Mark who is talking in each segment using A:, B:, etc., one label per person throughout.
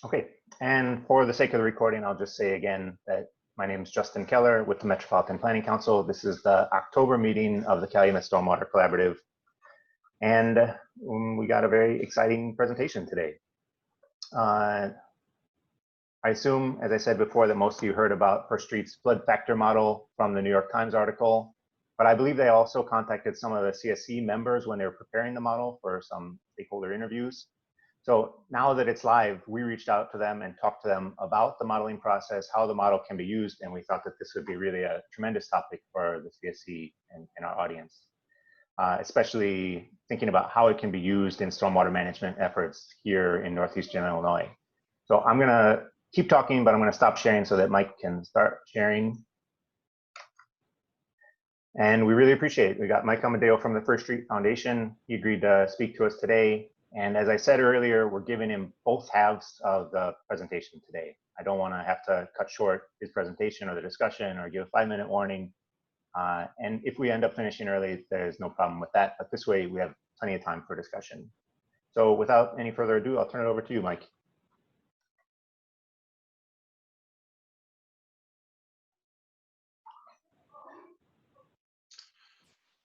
A: Okay, and for the sake of the recording, I'll just say again that my name is Justin Keller with the Metropolitan Planning Council. This is the October meeting of the Calumet Stormwater Collaborative, and we got a very exciting presentation today. I assume, as I said before, that most of you heard about First Street's flood factor model from the New York Times article, but I believe they also contacted some of the CSC members when they were preparing the model for some stakeholder interviews. So now that it's live, we reached out to them and talked to them about the modeling process, how the model can be used, and we thought that this would be really a tremendous topic for the CSC and our audience, especially thinking about how it can be used in stormwater management efforts here in Northeastern Illinois. So I'm gonna keep talking, but I'm gonna stop sharing so that Mike can start sharing. And we really appreciate it. We got Mike Amadeo from the First Street Foundation. He agreed to speak to us today. And as I said earlier, we're giving him both halves of the presentation today. I don't want to have to cut short his presentation or the discussion or give a 5-minute warning. And if we end up finishing early, there's no problem with that. But this way, we have plenty of time for discussion. So without any further ado, I'll turn it over to you, Mike.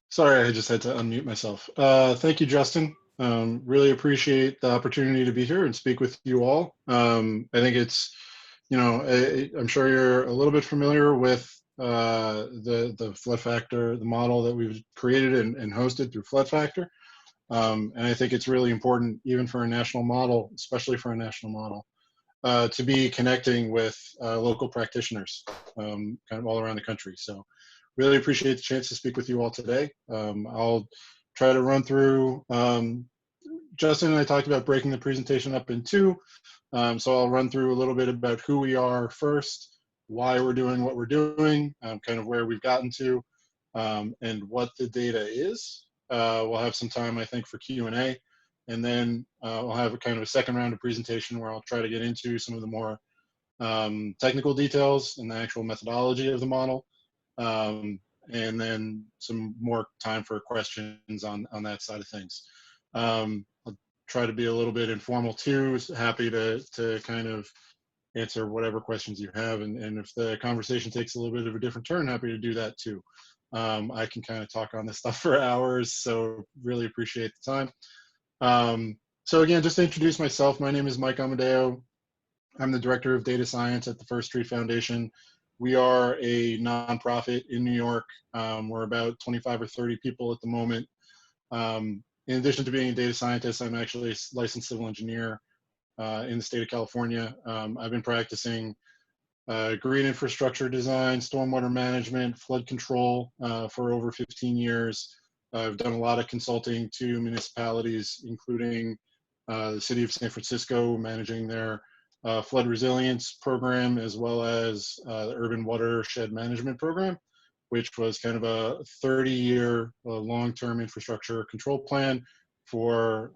B: Sorry, I just had to unmute myself. Thank you, Justin. Really appreciate the opportunity to be here and speak with you all. I think it's, I'm sure you're a little bit familiar with the flood factor, the model that we've created and hosted through flood factor. And I think it's really important, even for a national model, especially for a national model, to be connecting with local practitioners kind of all around the country. So really appreciate the chance to speak with you all today. I'll try to run through, Justin and I talked about breaking the presentation up in two. So I'll run through a little bit about who we are first, why we're doing what we're doing, kind of where we've gotten to, and what the data is. We'll have some time, I think, for Q&A. And then we'll have a kind of a second round of presentation where I'll try to get into some of the more technical details and the actual methodology of the model. And then some more time for questions on that side of things. I'll try to be a little bit informal too. Happy to kind of answer whatever questions you have. And if the conversation takes a little bit of a different turn, happy to do that too. I can kind of talk on this stuff for hours, so really appreciate the time. So again, just to introduce myself, my name is Mike Amadeo. I'm the Director of Data Science at the First Street Foundation. We are a nonprofit in New York. We're about 25 or 30 people at the moment. In addition to being a data scientist, I'm actually a licensed civil engineer in the state of California. I've been practicing green infrastructure design, stormwater management, flood control for over 15 years. I've done a lot of consulting to municipalities, including the city of San Francisco, managing their flood resilience program, as well as the urban watershed management program, which was kind of a 30-year long-term infrastructure control plan for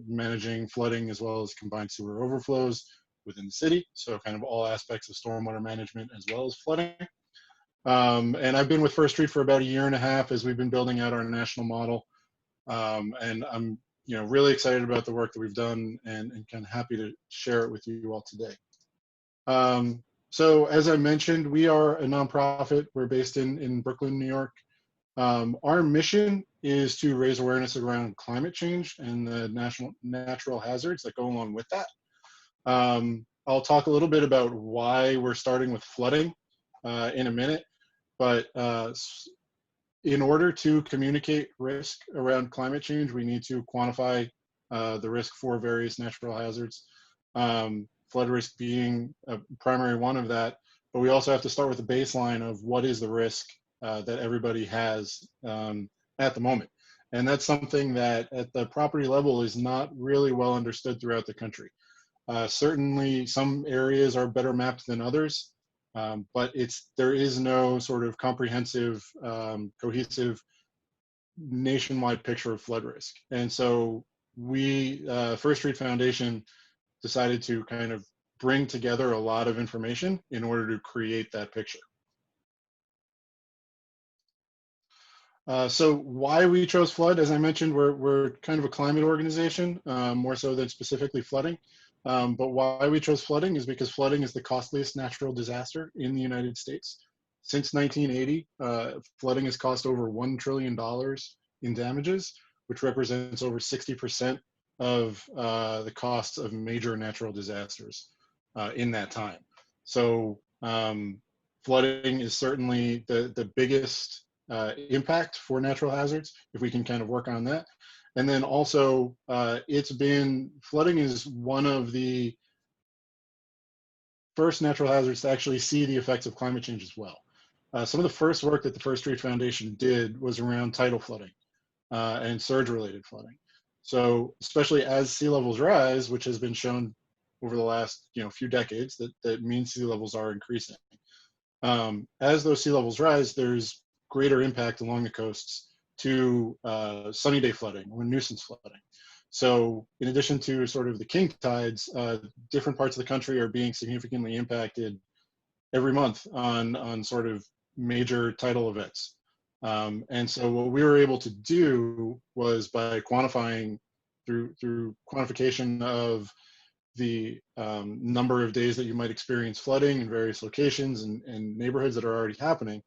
B: managing flooding as well as combined sewer overflows within the city. So kind of all aspects of stormwater management as well as flooding. And I've been with First Street for about 1.5 years as we've been building out our national model. And I'm really excited about the work that we've done and kind of happy to share it with you all today. So as I mentioned, we are a nonprofit. We're based in Brooklyn, New York. Our mission is to raise awareness around climate change and the natural hazards that go along with that. I'll talk a little bit about why we're starting with flooding in a minute, but in order to communicate risk around climate change, we need to quantify the risk for various natural hazards, flood risk being a primary one of that. But we also have to start with a baseline of what is the risk that everybody has at the moment. And that's something that at the property level is not really well understood throughout the country. Certainly some areas are better mapped than others. But there is no sort of comprehensive, cohesive, nationwide picture of flood risk. And so we, First Street Foundation, decided to kind of bring together a lot of information in order to create that picture. So why we chose flood, as I mentioned, we're kind of a climate organization, more so than specifically flooding. But why we chose flooding is because flooding is the costliest natural disaster in the United States. Since 1980, flooding has cost over $1 trillion in damages, which represents over 60% of the costs of major natural disasters in that time. So flooding is certainly the biggest impact for natural hazards, if we can kind of work on that. And then also, flooding is one of the first natural hazards to actually see the effects of climate change as well. Some of the first work that the First Street Foundation did was around tidal flooding and surge-related flooding. So especially as sea levels rise, which has been shown over the last few decades that mean sea levels are increasing. As those sea levels rise, there's greater impact along the coasts to sunny day flooding or nuisance flooding. So in addition to sort of the king tides, different parts of the country are being significantly impacted every month on sort of major tidal events. And so what we were able to do was, by quantifying through quantification of the number of days that you might experience flooding in various locations and neighborhoods that are already happening,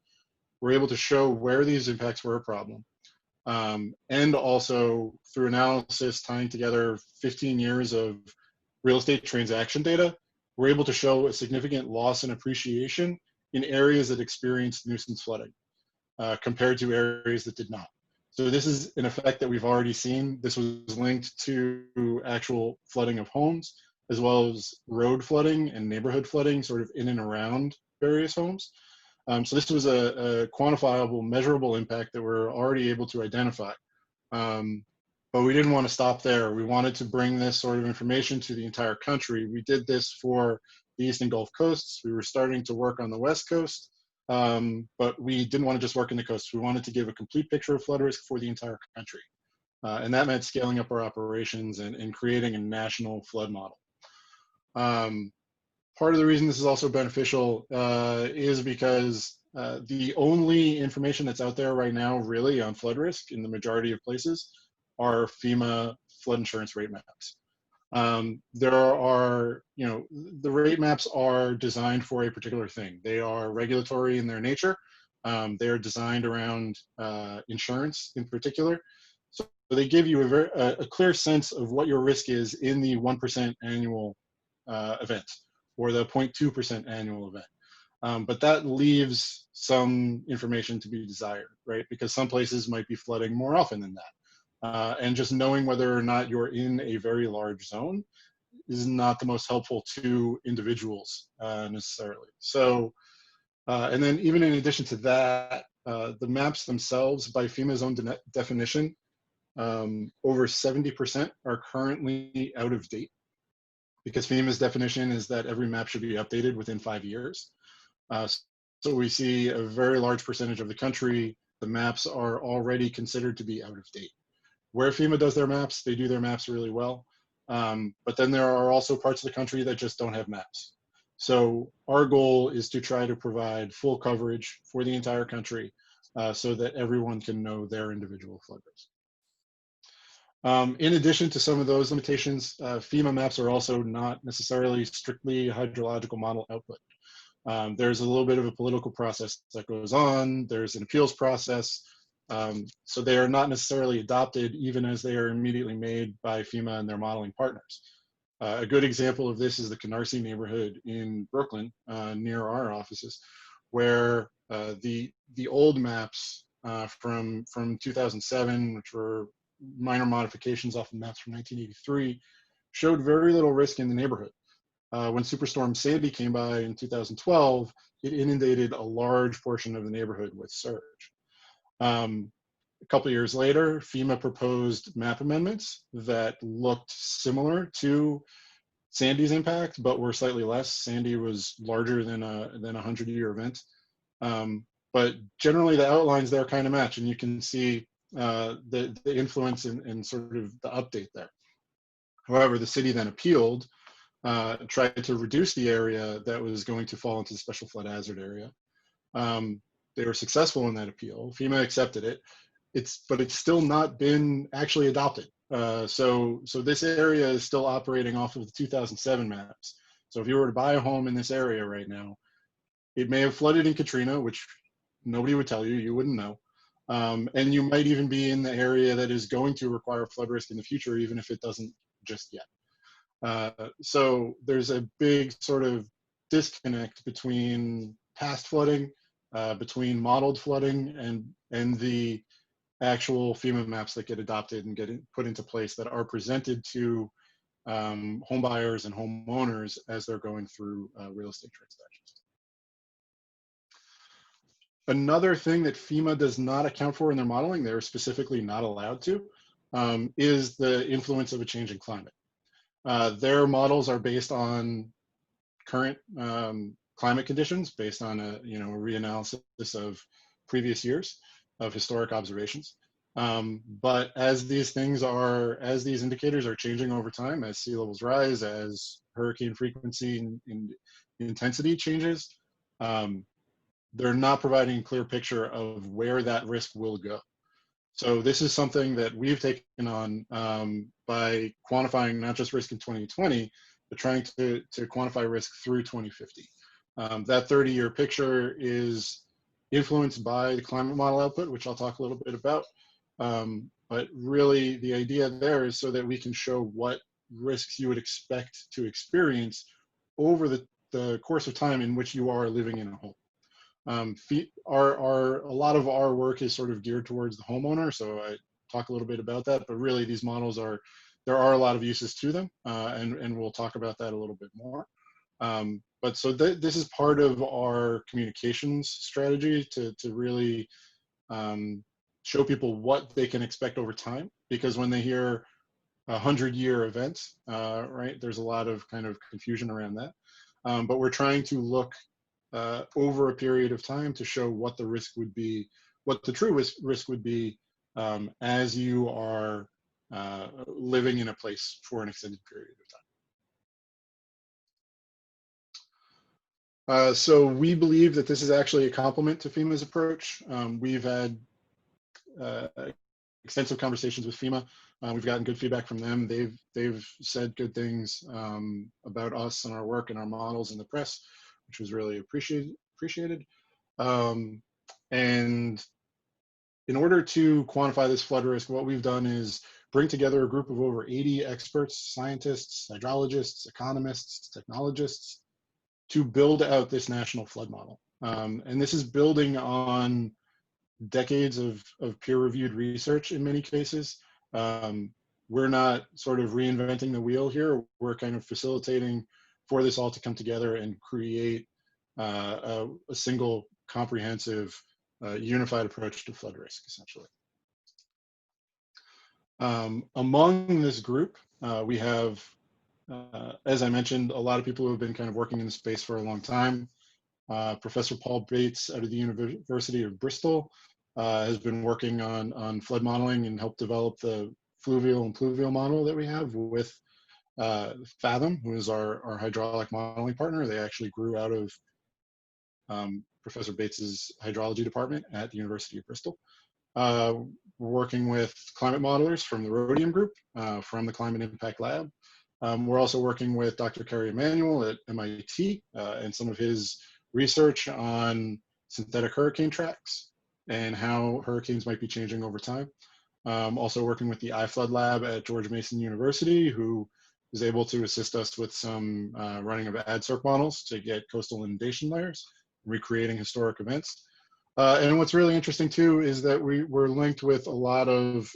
B: we're able to show where these impacts were a problem. And also through analysis tying together 15 years of real estate transaction data, we're able to show a significant loss in appreciation in areas that experienced nuisance flooding compared to areas that did not. So this is an effect that we've already seen. This was linked to actual flooding of homes, as well as road flooding and neighborhood flooding sort of in and around various homes. So this was a quantifiable, measurable impact that we're already able to identify. But we didn't want to stop there. We wanted to bring this sort of information to the entire country. We did this for the East and Gulf coasts. We were starting to work on the West Coast, but we didn't want to just work in the coast. We wanted to give a complete picture of flood risk for the entire country. And that meant scaling up our operations and creating a national flood model. Part of the reason this is also beneficial is because the only information that's out there right now really on flood risk in the majority of places are FEMA flood insurance rate maps. There are, the rate maps are designed for a particular thing. They are regulatory in their nature. They are designed around insurance in particular. So they give you a clear sense of what your risk is in the 1% annual event, or the 0.2% annual event. But that leaves some information to be desired, right? Because some places might be flooding more often than that. And just knowing whether or not you're in a very large zone is not the most helpful to individuals necessarily. So, and then even in addition to that, the maps themselves, by FEMA's own definition, over 70% are currently out of date, because FEMA's definition is that every map should be updated within 5 years. So we see a very large percentage of the country, the maps are already considered to be out of date. Where FEMA does their maps, they do their maps really well. But then there are also parts of the country that just don't have maps. So our goal is to try to provide full coverage for the entire country so that everyone can know their individual flood risk. In addition to some of those limitations, FEMA maps are also not necessarily strictly hydrological model output. There's a little bit of a political process that goes on. There's an appeals process. So they are not necessarily adopted even as they are immediately made by FEMA and their modeling partners. A good example of this is the Canarsie neighborhood in Brooklyn, near our offices, where the old maps from 2007, which were minor modifications off of maps from 1983, showed very little risk in the neighborhood. When Superstorm Sandy came by in 2012, it inundated a large portion of the neighborhood with surge. A couple of years later, FEMA proposed map amendments that looked similar to Sandy's impact, but were slightly less. Sandy was larger than a 100-year event. But generally the outlines there kind of match, and you can see the influence and sort of the update there. However, the city then appealed, tried to reduce the area that was going to fall into the special flood hazard area. They were successful in that appeal. FEMA accepted it, but it's still not been actually adopted. So this area is still operating off of the 2007 maps. So if you were to buy a home in this area right now, it may have flooded in Katrina, which nobody would tell you, you wouldn't know. And you might even be in the area that is going to require flood risk in the future, even if it doesn't just yet. So there's a big sort of disconnect between past flooding, between modeled flooding, and the actual FEMA maps that get adopted and get put into place that are presented to home buyers and homeowners as they're going through real estate transactions. Another thing that FEMA does not account for in their modeling, they're specifically not allowed to, is the influence of a changing climate. Their models are based on current climate conditions, based on a reanalysis of previous years of historic observations. But as these indicators are changing over time, as sea levels rise, as hurricane frequency and intensity changes, they're not providing a clear picture of where that risk will go. So this is something that we've taken on by quantifying not just risk in 2020, but trying to quantify risk through 2050. That 30-year picture is influenced by the climate model output, which I'll talk a little bit about. But really the idea there is so that we can show what risks you would expect to experience over the course of time in which you are living in a home. A lot of our work is sort of geared towards the homeowner, so I talk a little bit about that, but really these models there are a lot of uses to them, and we'll talk about that a little bit more. But so this is part of our communications strategy to really show people what they can expect over time, because when they hear 100-year events, right, there's a lot of kind of confusion around that. But we're trying to look over a period of time to show what the risk would be, what the true risk would be as you are living in a place for an extended period of time. So we believe that this is actually a complement to FEMA's approach. We've had extensive conversations with FEMA. We've gotten good feedback from them. They've said good things about us and our work and our models in the press, which was really appreciated. And in order to quantify this flood risk, what we've done is bring together a group of over 80 experts, scientists, hydrologists, economists, technologists, to build out this national flood model. And this is building on decades of peer-reviewed research in many cases. We're not sort of reinventing the wheel here. We're kind of facilitating for this all to come together and create a single comprehensive unified approach to flood risk, essentially. Among this group, we have, as I mentioned, a lot of people who have been kind of working in the space for a long time. Professor Paul Bates out of the University of Bristol has been working on flood modeling and helped develop the fluvial and pluvial model that we have with Fathom, who is our hydraulic modeling partner. They actually grew out of Professor Bates's hydrology department at the University of Bristol. We're working with climate modelers from the Rhodium Group, from the Climate Impact Lab. We're also working with Dr. Kerry Emanuel at MIT and some of his research on synthetic hurricane tracks and how hurricanes might be changing over time. Also working with the iFlood Lab at George Mason University, who is able to assist us with some running of AdCirc models to get coastal inundation layers, recreating historic events. And what's really interesting too is that we're linked with a lot of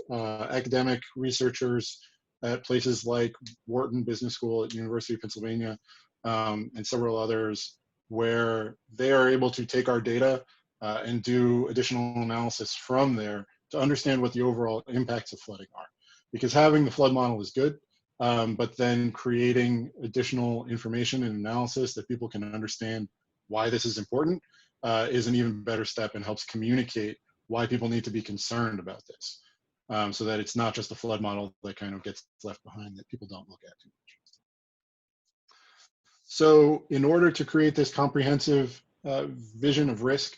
B: academic researchers at places like Wharton Business School at University of Pennsylvania and several others, where they are able to take our data and do additional analysis from there to understand what the overall impacts of flooding are. Because having the flood model is good, but then creating additional information and analysis that people can understand why this is important is an even better step and helps communicate why people need to be concerned about this, so that it's not just a flood model that kind of gets left behind that people don't look at too much. So in order to create this comprehensive vision of risk,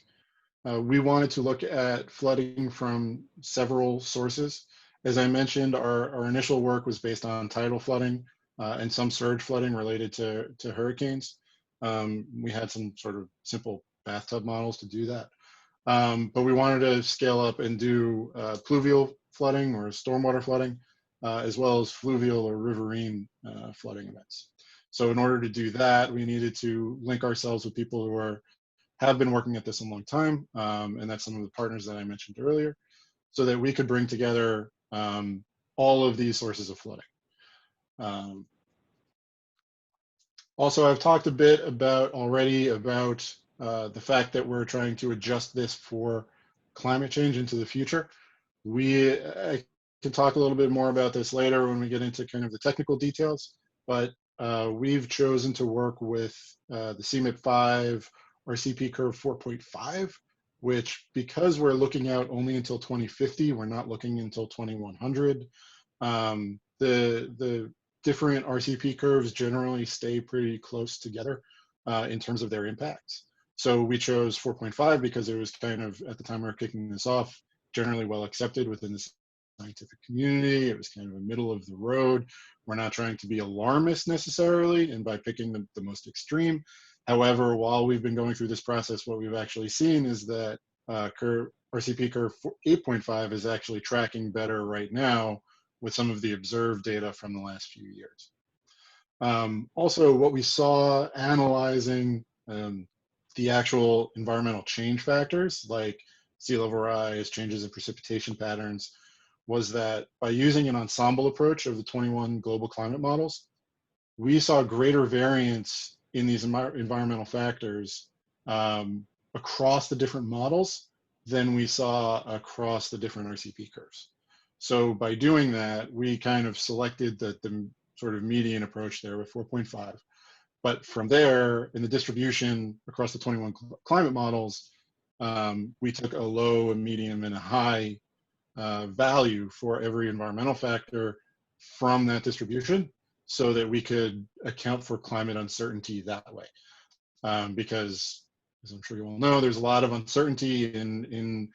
B: we wanted to look at flooding from several sources. As I mentioned, our initial work was based on tidal flooding and some surge flooding related to hurricanes. We had some sort of simple bathtub models to do that. But we wanted to scale up and do pluvial flooding or stormwater flooding, as well as fluvial or riverine flooding events. So in order to do that, we needed to link ourselves with people who have been working at this a long time, and that's some of the partners that I mentioned earlier, so that we could bring together all of these sources of flooding. Also, I've talked a bit already about the fact that we're trying to adjust this for climate change into the future. I can talk a little bit more about this later when we get into kind of the technical details, but we've chosen to work with the CMIP5 RCP curve 4.5, which, because we're looking out only until 2050, we're not looking until 2100. The different RCP curves generally stay pretty close together in terms of their impacts. So we chose 4.5 because it was kind of, at the time we were kicking this off, generally well accepted within the scientific community. It was kind of a middle of the road. We're not trying to be alarmist necessarily, and by picking the most extreme. However, while we've been going through this process, what we've actually seen is that RCP curve 8.5 is actually tracking better right now with some of the observed data from the last few years. Also, what we saw analyzing the actual environmental change factors like sea level rise, changes in precipitation patterns, was that by using an ensemble approach of the 21 global climate models, we saw greater variance in these environmental factors across the different models than we saw across the different RCP curves. So by doing that, we kind of selected the sort of median approach there with 4.5. But from there, in the distribution across the 21 climate models, we took a low, a medium, and a high value for every environmental factor from that distribution so that we could account for climate uncertainty that way. Because, as I'm sure you all know, there's a lot of uncertainty in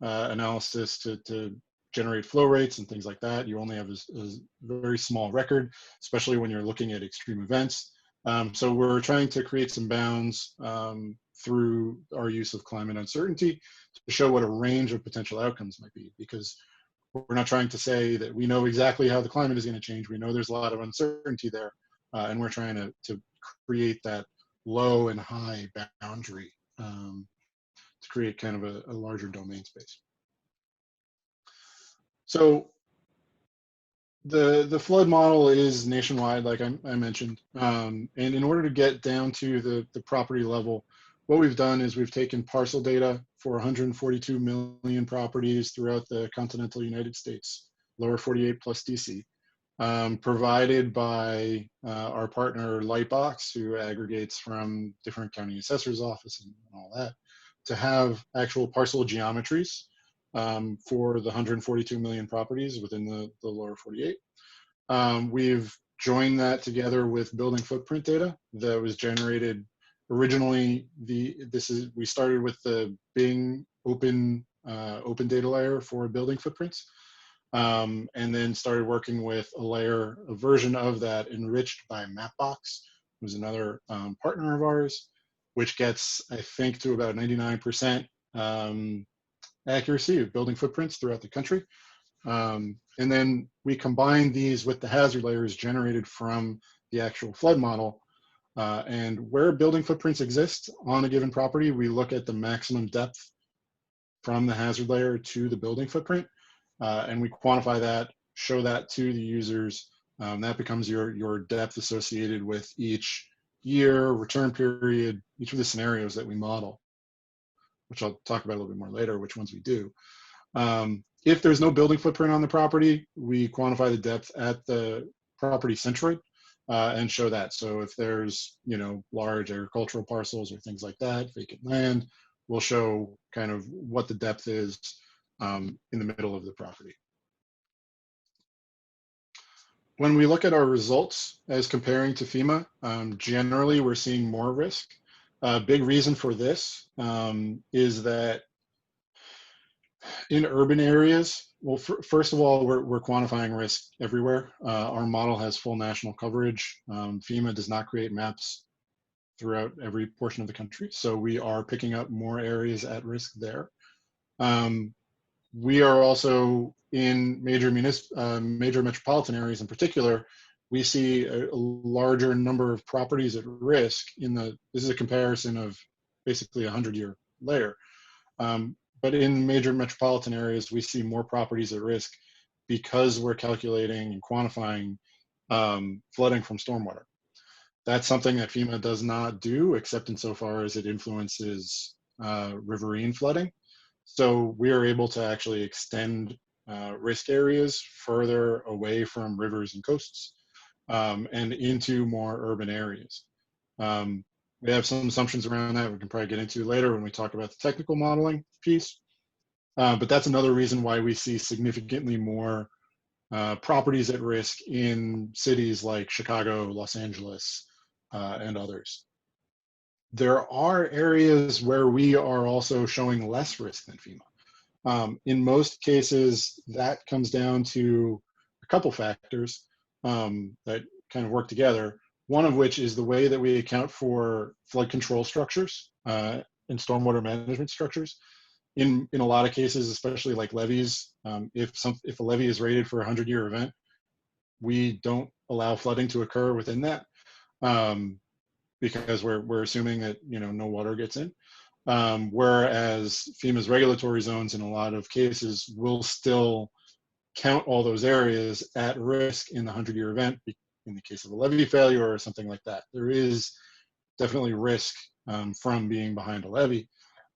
B: analysis to generate flow rates and things like that. You only have a very small record, especially when you're looking at extreme events. So we're trying to create some bounds through our use of climate uncertainty to show what a range of potential outcomes might be, because we're not trying to say that we know exactly how the climate is going to change. We know there's a lot of uncertainty there, and we're trying to create that low and high boundary to create kind of a larger domain space. So the flood model is nationwide, like I mentioned, and in order to get down to the property level, what we've done is we've taken parcel data for 142 million properties throughout the continental United States, lower 48 plus DC, provided by our partner Lightbox, who aggregates from different county assessor's office and all that, to have actual parcel geometries for the 142 million properties within the lower 48. We've joined that together with building footprint data that was generated originally. We started with the Bing open data layer for building footprints, and then started working with a version of that enriched by Mapbox, who's another partner of ours, which gets, I think, to about 99% accuracy of building footprints throughout the country. And then we combine these with the hazard layers generated from the actual flood model. And where building footprints exist on a given property, we look at the maximum depth from the hazard layer to the building footprint. And we quantify that, show that to the users. That becomes your depth associated with each year, return period, each of the scenarios that we model, which I'll talk about a little bit more later, which ones we do. If there's no building footprint on the property, we quantify the depth at the property centroid and show that. So if there's, large agricultural parcels or things like that, vacant land, we'll show kind of what the depth is in the middle of the property. When we look at our results as comparing to FEMA, generally we're seeing more risk. A big reason for this is that in urban areas, well, first of all, we're quantifying risk everywhere. Our model has full national coverage. FEMA does not create maps throughout every portion of the country, so we are picking up more areas at risk there. We are also in major metropolitan areas in particular. We see a larger number of properties at risk this is a comparison of basically a 100-year layer. But in major metropolitan areas, we see more properties at risk because we're calculating and quantifying flooding from stormwater. That's something that FEMA does not do, except insofar as it influences riverine flooding. So we are able to actually extend risk areas further away from rivers and coasts and into more urban areas. We have some assumptions around that we can probably get into later when we talk about the technical modeling piece. But that's another reason why we see significantly more properties at risk in cities like Chicago, Los Angeles, and others. There are areas where we are also showing less risk than FEMA. In most cases, that comes down to a couple factors that kind of work together. One of which is the way that we account for flood control structures and stormwater management structures. In a lot of cases, especially like levees, if a levee is rated for a 100-year event, we don't allow flooding to occur within that because we're assuming that no water gets in. Whereas FEMA's regulatory zones in a lot of cases will still count all those areas at risk in the 100-year event in the case of a levee failure or something like that. There is definitely risk from being behind a levee.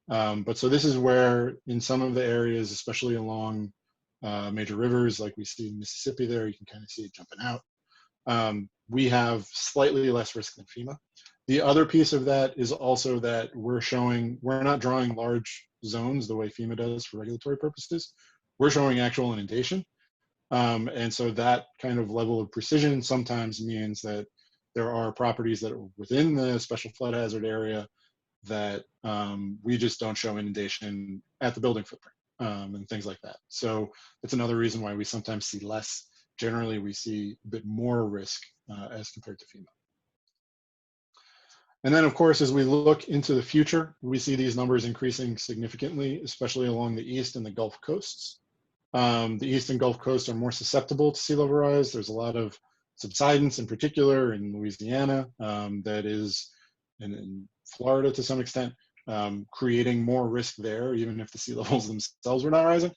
B: But so this is where in some of the areas, especially along major rivers, like we see in Mississippi there, you can kind of see it jumping out. We have slightly less risk than FEMA. The other piece of that is also that we're not drawing large zones the way FEMA does for regulatory purposes. We're showing actual inundation. And so that kind of level of precision sometimes means that there are properties that are within the special flood hazard area that we just don't show inundation at the building footprint and things like that. So that's another reason why we sometimes see less. Generally, we see a bit more risk as compared to FEMA. And then, of course, as we look into the future, we see these numbers increasing significantly, especially along the East and the Gulf coasts. The East and Gulf coasts are more susceptible to sea level rise. There's a lot of subsidence, in particular in Louisiana, that is, and in Florida to some extent, creating more risk there, even if the sea levels themselves were not rising.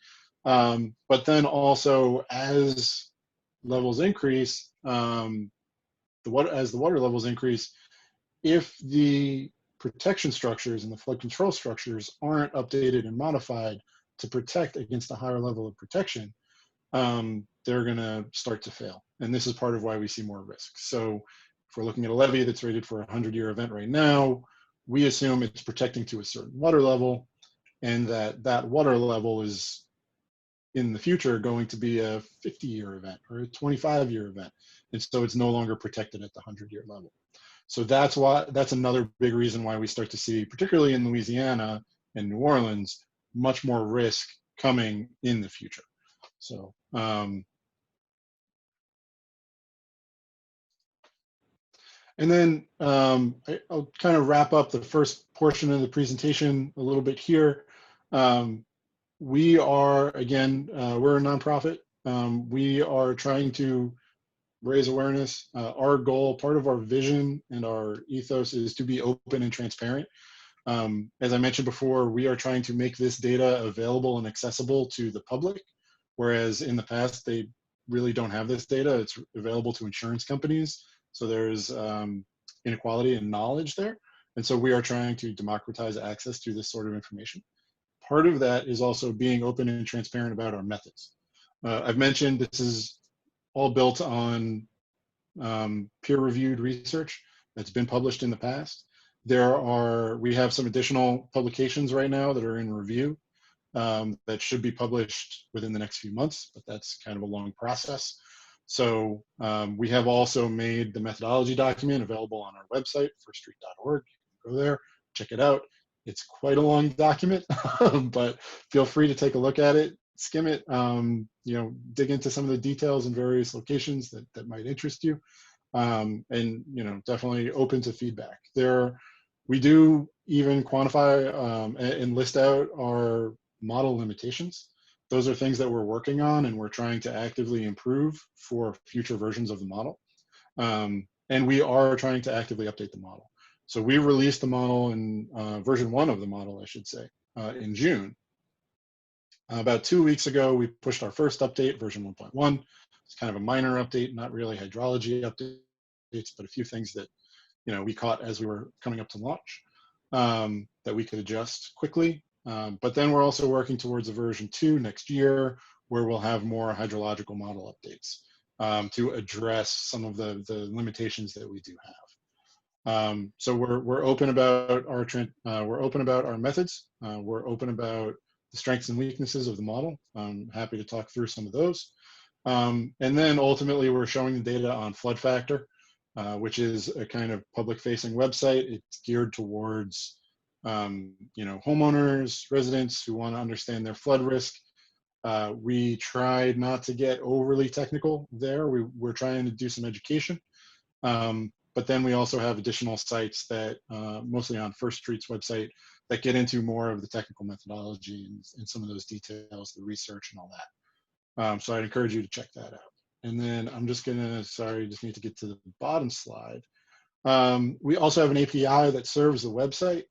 B: But then also, as levels increase, as the water levels increase, if the protection structures and the flood control structures aren't updated and modified to protect against a higher level of protection, they're going to start to fail. And this is part of why we see more risk. So if we're looking at a levee that's rated for a 100-year event right now, we assume it's protecting to a certain water level, and that water level is in the future going to be a 50-year event or a 25-year event. And so it's no longer protected at the 100-year level. So that's another big reason why we start to see, particularly in Louisiana and New Orleans, much more risk coming in the future. So and then I'll kind of wrap up the first portion of the presentation a little bit here. We are, again, we're a nonprofit. We are trying to raise awareness. Our goal, part of our vision and our ethos is to be open and transparent. As I mentioned before, we are trying to make this data available and accessible to the public, whereas in the past, they really don't have this data. It's available to insurance companies. So there's inequality in knowledge there. And so we are trying to democratize access to this sort of information. Part of that is also being open and transparent about our methods. I've mentioned this is all built on peer-reviewed research that's been published in the past. We have some additional publications right now that are in review that should be published within the next few months, but that's kind of a long process. So we have also made the methodology document available on our website, firststreet.org. You can go there. check it out. It's quite a long document, but feel free to take a look at it, skim it, dig into some of the details in various locations that might interest you. And definitely open to feedback. We do even quantify and list out our model limitations. Those are things that we're working on and we're trying to actively improve for future versions of the model. And we are trying to actively update the model. So we released the model in version 1 of the model, I should say, in June. About 2 weeks ago, we pushed our first update, version 1.1. It's kind of a minor update, not really hydrology updates, but a few things that we caught as we were coming up to launch that we could adjust quickly. But then we're also working towards a version 2 next year, where we'll have more hydrological model updates to address some of the limitations that we do have. So we're open about our methods. We're open about the strengths and weaknesses of the model. I'm happy to talk through some of those. And then ultimately, we're showing the data on flood factor, which is a kind of public-facing website. It's geared towards homeowners, residents who want to understand their flood risk. We tried not to get overly technical there. We're trying to do some education. But then we also have additional sites that, mostly on First Street's website, that get into more of the technical methodology and some of those details, the research and all that. So I'd encourage you to check that out. And then I'm just just need to get to the bottom slide. We also have an API that serves the website.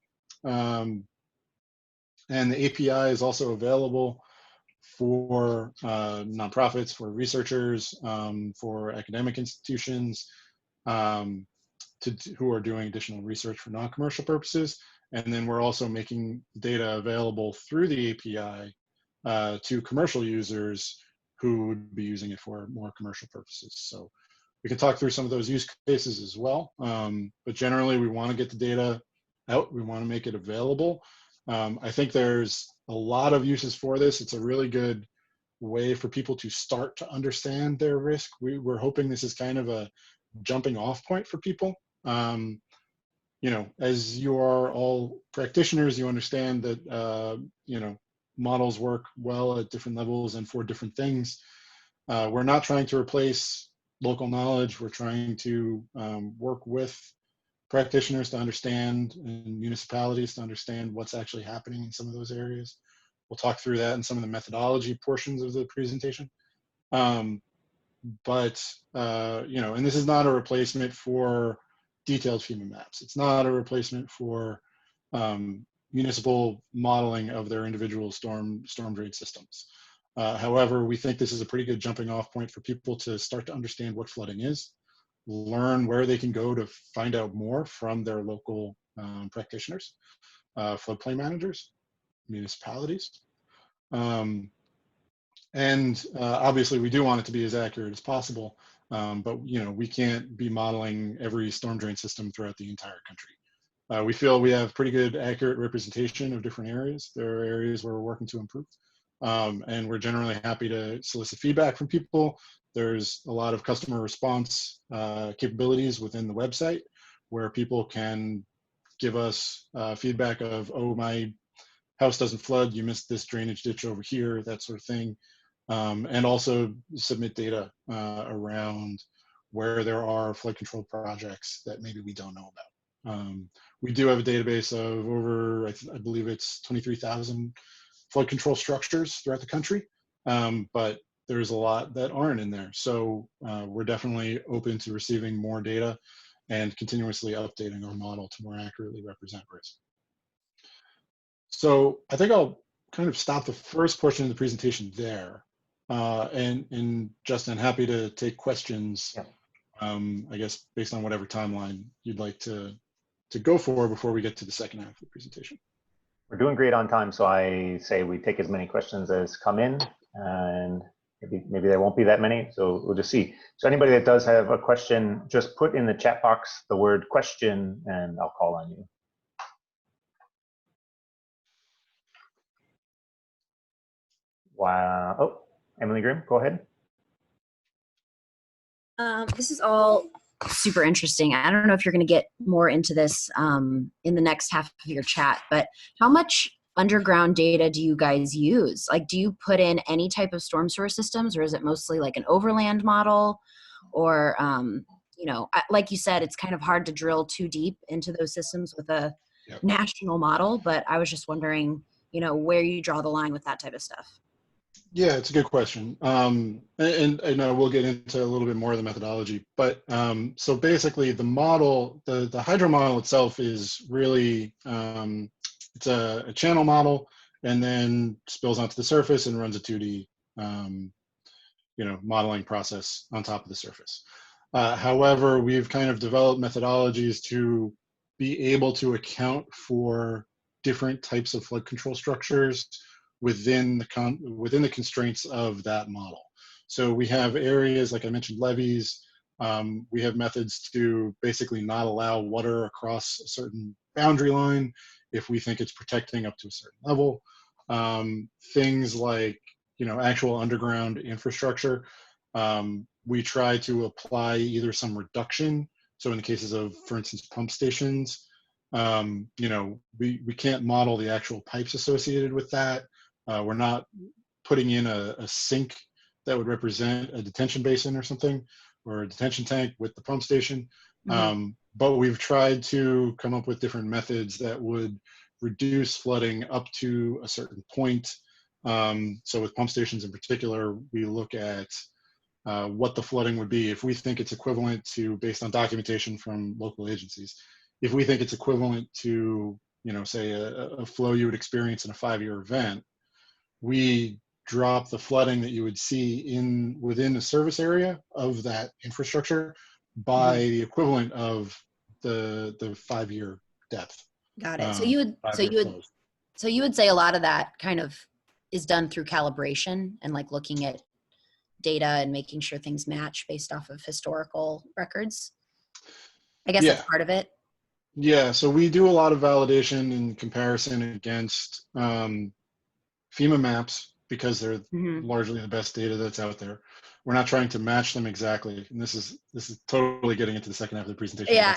B: And the API is also available for nonprofits, for researchers, for academic institutions, who are doing additional research for non-commercial purposes. And then we're also making data available through the API to commercial users who would be using it for more commercial purposes. So we can talk through some of those use cases as well. But generally, we want to get the data out. We want to make it available. I think there's a lot of uses for this. It's a really good way for people to start to understand their risk. We're hoping this is kind of a jumping off point for people. As you are all practitioners, you understand that, models work well at different levels and for different things. We're not trying to replace local knowledge. We're trying to work with practitioners to understand and municipalities to understand what's actually happening in some of those areas. We'll talk through that in some of the methodology portions of the presentation. And this is not a replacement for detailed FEMA maps. It's not a replacement for municipal modeling of their individual storm drain systems. However, we think this is a pretty good jumping off point for people to start to understand what flooding is, learn where they can go to find out more from their local practitioners, floodplain managers, municipalities. Obviously, we do want it to be as accurate as possible, but we can't be modeling every storm drain system throughout the entire country. We feel we have pretty good accurate representation of different areas. There are areas where we're working to improve. And we're generally happy to solicit feedback from people. There's a lot of customer response capabilities within the website where people can give us feedback of, oh, my house doesn't flood, you missed this drainage ditch over here, that sort of thing. And also submit data around where there are flood control projects that maybe we don't know about. We do have a database of over, I believe it's 23,000 flood control structures throughout the country, but there's a lot that aren't in there. So we're definitely open to receiving more data and continuously updating our model to more accurately represent risk. So I think I'll kind of stop the first portion of the presentation there. And Justin, happy to take questions, I guess, based on whatever timeline you'd like to go for before we get to the second half of the presentation.
A: We're doing great on time, so I say we take as many questions as come in, and maybe there won't be that many, so we'll just see. So anybody that does have a question, just put in the chat box the word question, and I'll call on you. Wow. Oh, Emily Grimm, go ahead.
C: This is all super interesting. I don't know if you're going to get more into this in the next half of your chat, but how much underground data do you guys use? Like, do you put in any type of storm sewer systems, or is it mostly like an overland model? Or, like you said, it's kind of hard to drill too deep into those systems with a
B: Yep.
C: national model, but I was just wondering, where you draw the line with that type of stuff.
B: Yeah, it's a good question. And I know we'll get into a little bit more of the methodology, but so basically the model, the hydro model itself is really, it's a channel model and then spills onto the surface and runs a 2D, modeling process on top of the surface. However, we've kind of developed methodologies to be able to account for different types of flood control structures within the constraints of that model. So we have areas, like I mentioned, levees. We have methods to basically not allow water across a certain boundary line if we think it's protecting up to a certain level. Things like, actual underground infrastructure. We try to apply either some reduction. So in the cases of, for instance, pump stations, we can't model the actual pipes associated with that. We're not putting in a sink that would represent a detention basin or something, or a detention tank with the pump station.
C: Mm-hmm.
B: But we've tried to come up with different methods that would reduce flooding up to a certain point. So with pump stations in particular, we look at what the flooding would be if we think it's equivalent to, based on documentation from local agencies, if we think it's equivalent to, say a flow you would experience in a 5-year event, we drop the flooding that you would see within the service area of that infrastructure by the equivalent of the 5-year depth.
C: Got it. So you would say a lot of that kind of is done through calibration and like looking at data and making sure things match based off of historical records. I guess that's part of it.
B: Yeah, so we do a lot of validation and comparison against FEMA maps because they're largely the best data that's out there. We're not trying to match them exactly, and this is totally getting into the second half of the presentation.
C: Yeah,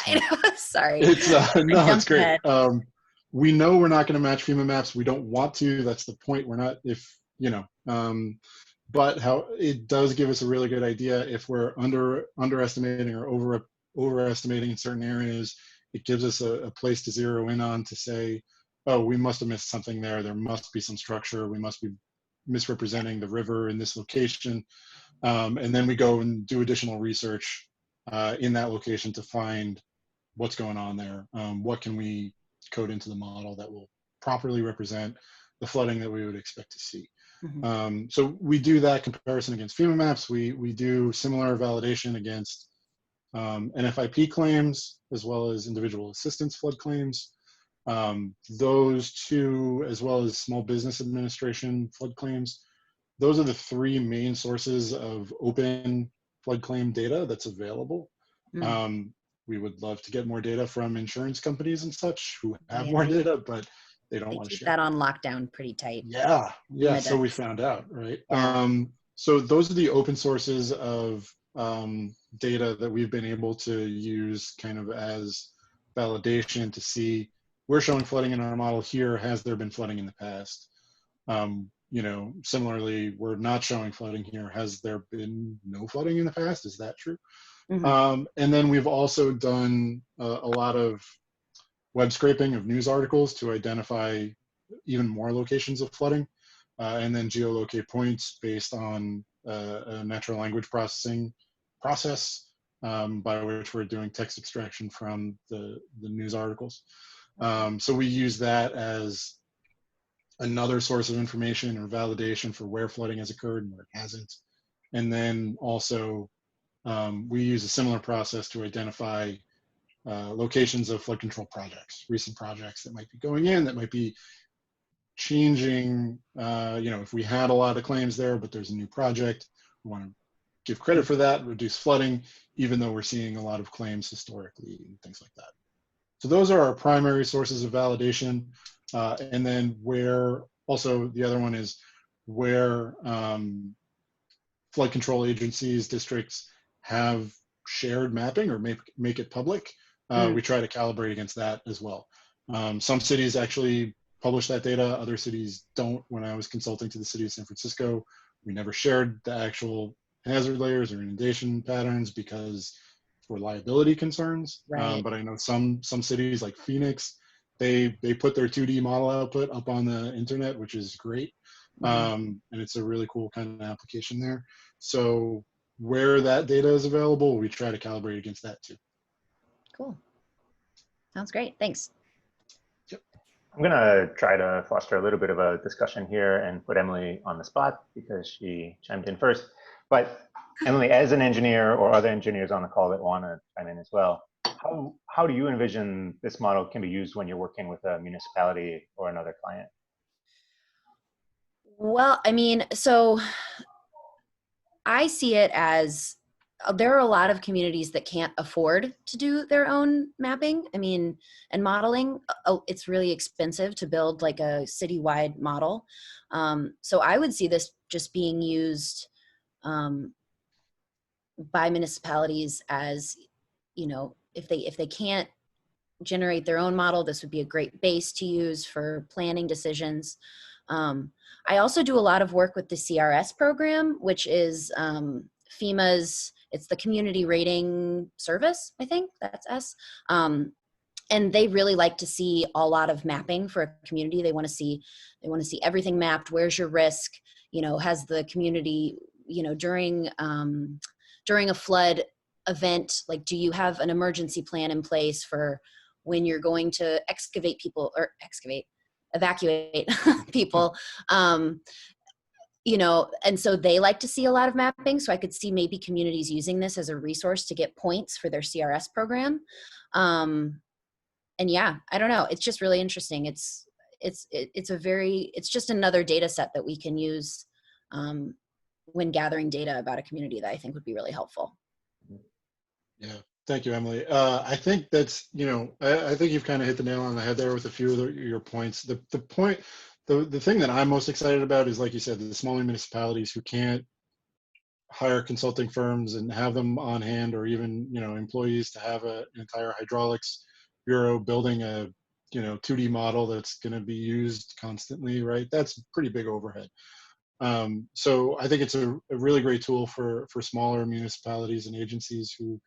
C: sorry.
B: It's no, it's great. We know we're not going to match FEMA maps. We don't want to. That's the point. We're not. But how it does give us a really good idea if we're underestimating or overestimating in certain areas. It gives us a place to zero in on to say, oh, we must have missed something there. There must be some structure. We must be misrepresenting the river in this location. And then we go and do additional research in that location to find what's going on there. What can we code into the model that will properly represent the flooding that we would expect to see. So we do that comparison against FEMA maps. We do similar validation against NFIP claims, as well as individual assistance flood claims. Those two, as well as Small Business Administration flood claims, those are the three main sources of open flood claim data that's available. We would love to get more data from insurance companies and such who have more data, but they don't want to share.
C: Keep that on lockdown pretty tight.
B: Yeah. So we found out, right? Yeah. So those are the open sources of data that we've been able to use kind of as validation to see we're showing flooding in our model here. Has there been flooding in the past? Similarly, we're not showing flooding here. Has there been no flooding in the past? Is that true? And then we've also done a lot of web scraping of news articles to identify even more locations of flooding, and then geolocate points based on a natural language processing process by which we're doing text extraction from the news articles. So we use that as another source of information or validation for where flooding has occurred and where it hasn't. And then also we use a similar process to identify locations of flood control projects, recent projects that might be going in, that might be changing. If we had a lot of claims there, but there's a new project, we want to give credit for that, reduce flooding, even though we're seeing a lot of claims historically and things like that. So those are our primary sources of validation. And then where also the other one is where flood control agencies, districts have shared mapping or make it public, we try to calibrate against that as well. Some cities actually publish that data, other cities don't. When I was consulting to the city of San Francisco, we never shared the actual hazard layers or inundation patterns because for liability concerns.
C: Right.
B: But I know some cities like Phoenix, they put their 2D model output up on the internet, which is great. And it's a really cool kind of application there. So where that data is available, we try to calibrate against that too.
C: Cool. Sounds great. Thanks.
A: I'm going to try to foster a little bit of a discussion here and put Emily on the spot because she chimed in first. But Emily, as an engineer or other engineers on the call that want to chime in as well, how do you envision this model can be used when you're working with a municipality or another client?
C: Well, I mean, so I see it as there are a lot of communities that can't afford to do their own mapping. I mean, and modeling, it's really expensive to build like a citywide model. So I would see this just being used by municipalities as, you know, if they can't generate their own model, this would be a great base to use for planning decisions. I also do a lot of work with the CRS program, which is FEMA's, it's the Community Rating Service, I think that's S. And they really like to see a lot of mapping for a community. They want to see everything mapped. Where's your risk? You know, has the community, you know, during a flood event, like, do you have an emergency plan in place for when you're going to evacuate people? You know, and so they like to see a lot of mapping. So I could see maybe communities using this as a resource to get points for their CRS program. And yeah, I don't know. It's just really interesting. It's just another data set that we can use when gathering data about a community that I think would be really helpful.
B: Yeah, thank you, Emily. I think that's, you know, I think you've kind of hit the nail on the head there with a few of your points. The thing that I'm most excited about is, like you said, the smaller municipalities who can't hire consulting firms and have them on hand, or even, you know, employees to have an entire hydraulics bureau building a, you know, 2D model that's going to be used constantly, right? That's pretty big overhead. So I think it's a really great tool for smaller municipalities and agencies who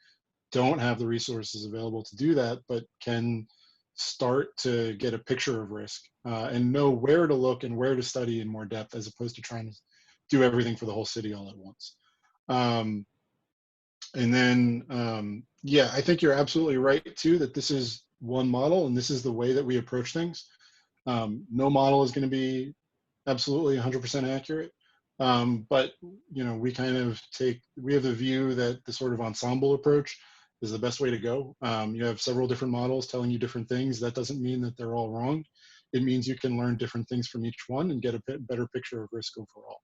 B: don't have the resources available to do that, but can start to get a picture of risk and know where to look and where to study in more depth, as opposed to trying to do everything for the whole city all at once. And then, yeah, I think you're absolutely right too, that this is one model and this is the way that we approach things. No model is going to be absolutely 100% accurate. But, you know, we have the view that the sort of ensemble approach is the best way to go. You have several different models telling you different things. That doesn't mean that they're all wrong. It means you can learn different things from each one and get a better picture of risk overall.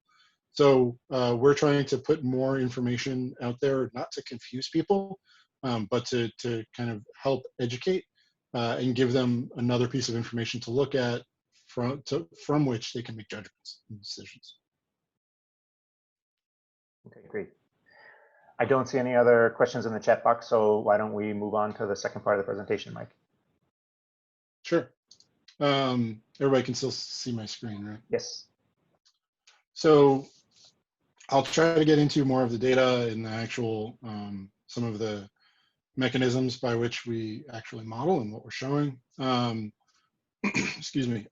B: So we're trying to put more information out there, not to confuse people, but to kind of help educate and give them another piece of information to look at from which they can make judgments and decisions.
A: Okay, great. I don't see any other questions in the chat box, so why don't we move on to the second part of the presentation, Mike?
B: Sure. Everybody can still see my screen, right?
A: Yes.
B: So I'll try to get into more of the data and the actual, some of the mechanisms by which we actually model and what we're showing. Excuse me.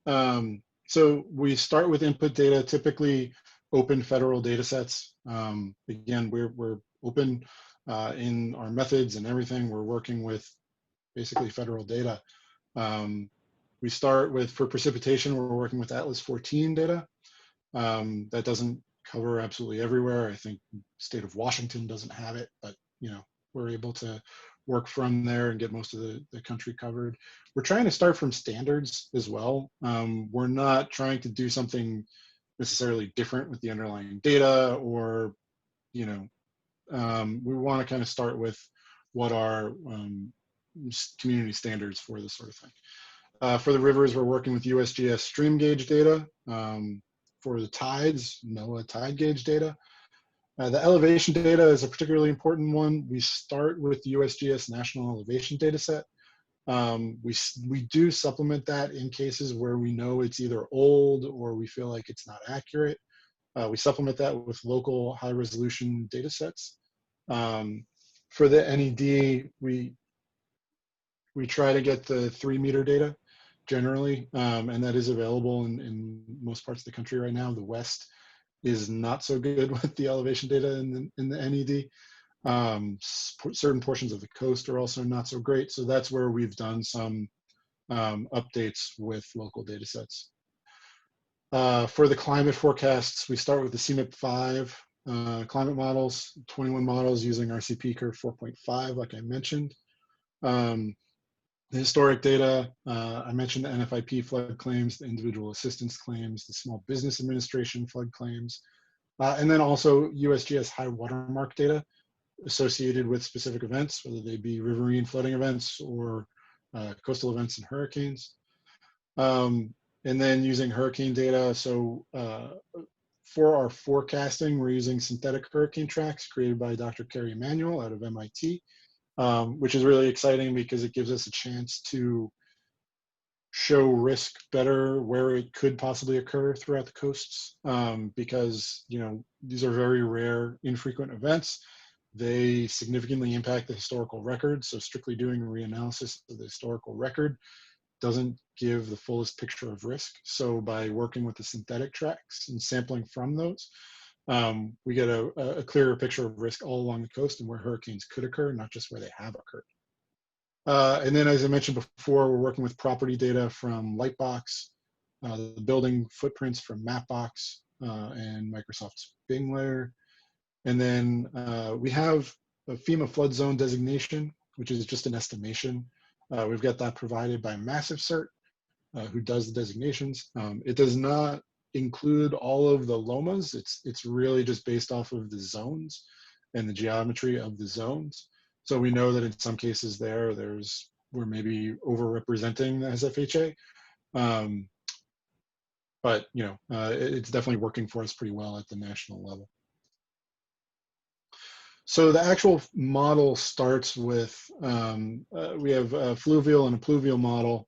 B: So we start with input data, typically open federal data sets. Again, we're open in our methods and everything. We're working with basically federal data. We start with, for precipitation, we're working with Atlas 14 data. That doesn't cover absolutely everywhere. I think state of Washington doesn't have it, but, you know, we're able to work from there and get most of the country covered. We're trying to start from standards as well. We're not trying to do something necessarily different with the underlying data, or, you know, we want to kind of start with what are community standards for this sort of thing. For the rivers, we're working with USGS stream gauge data. For the tides, NOAA tide gauge data. The elevation data is a particularly important one. We start with the USGS National Elevation Data Set. We do supplement that in cases where we know it's either old or we feel like it's not accurate. We supplement that with local high resolution data sets. For the NED, we try to get the 3-meter data generally, and that is available in most parts of the country right now. The West is not so good with the elevation data in the NED. Certain portions of the coast are also not so great. So that's where we've done some updates with local data sets. For the climate forecasts, we start with the CMIP-5 climate models, 21 models using RCP curve 4.5, like I mentioned. The historic data, I mentioned the NFIP flood claims, the individual assistance claims, the Small Business Administration flood claims, and then also USGS high watermark data associated with specific events, whether they be riverine flooding events or coastal events and hurricanes. And then using hurricane data, so for our forecasting, we're using synthetic hurricane tracks created by Dr. Kerry Emanuel out of MIT. Which is really exciting because it gives us a chance to show risk better where it could possibly occur throughout the coasts, because these are very rare, infrequent events. They significantly impact the historical record, so strictly doing a reanalysis of the historical record doesn't give the fullest picture of risk. So by working with the synthetic tracks and sampling from those, we get a clearer picture of risk all along the coast and where hurricanes could occur, not just where they have occurred. And then, as I mentioned before, we're working with property data from Lightbox, the building footprints from Mapbox, and Microsoft's Bing layer. And then we have a FEMA flood zone designation, which is just an estimation. We've got that provided by Massive Cert, who does the designations. It does not include all of the lomas. It's really just based off of the zones and the geometry of the zones. So we know that in some cases we're maybe overrepresenting the SFHA, but it's definitely working for us pretty well at the national level. So the actual model starts with, we have a fluvial and a pluvial model.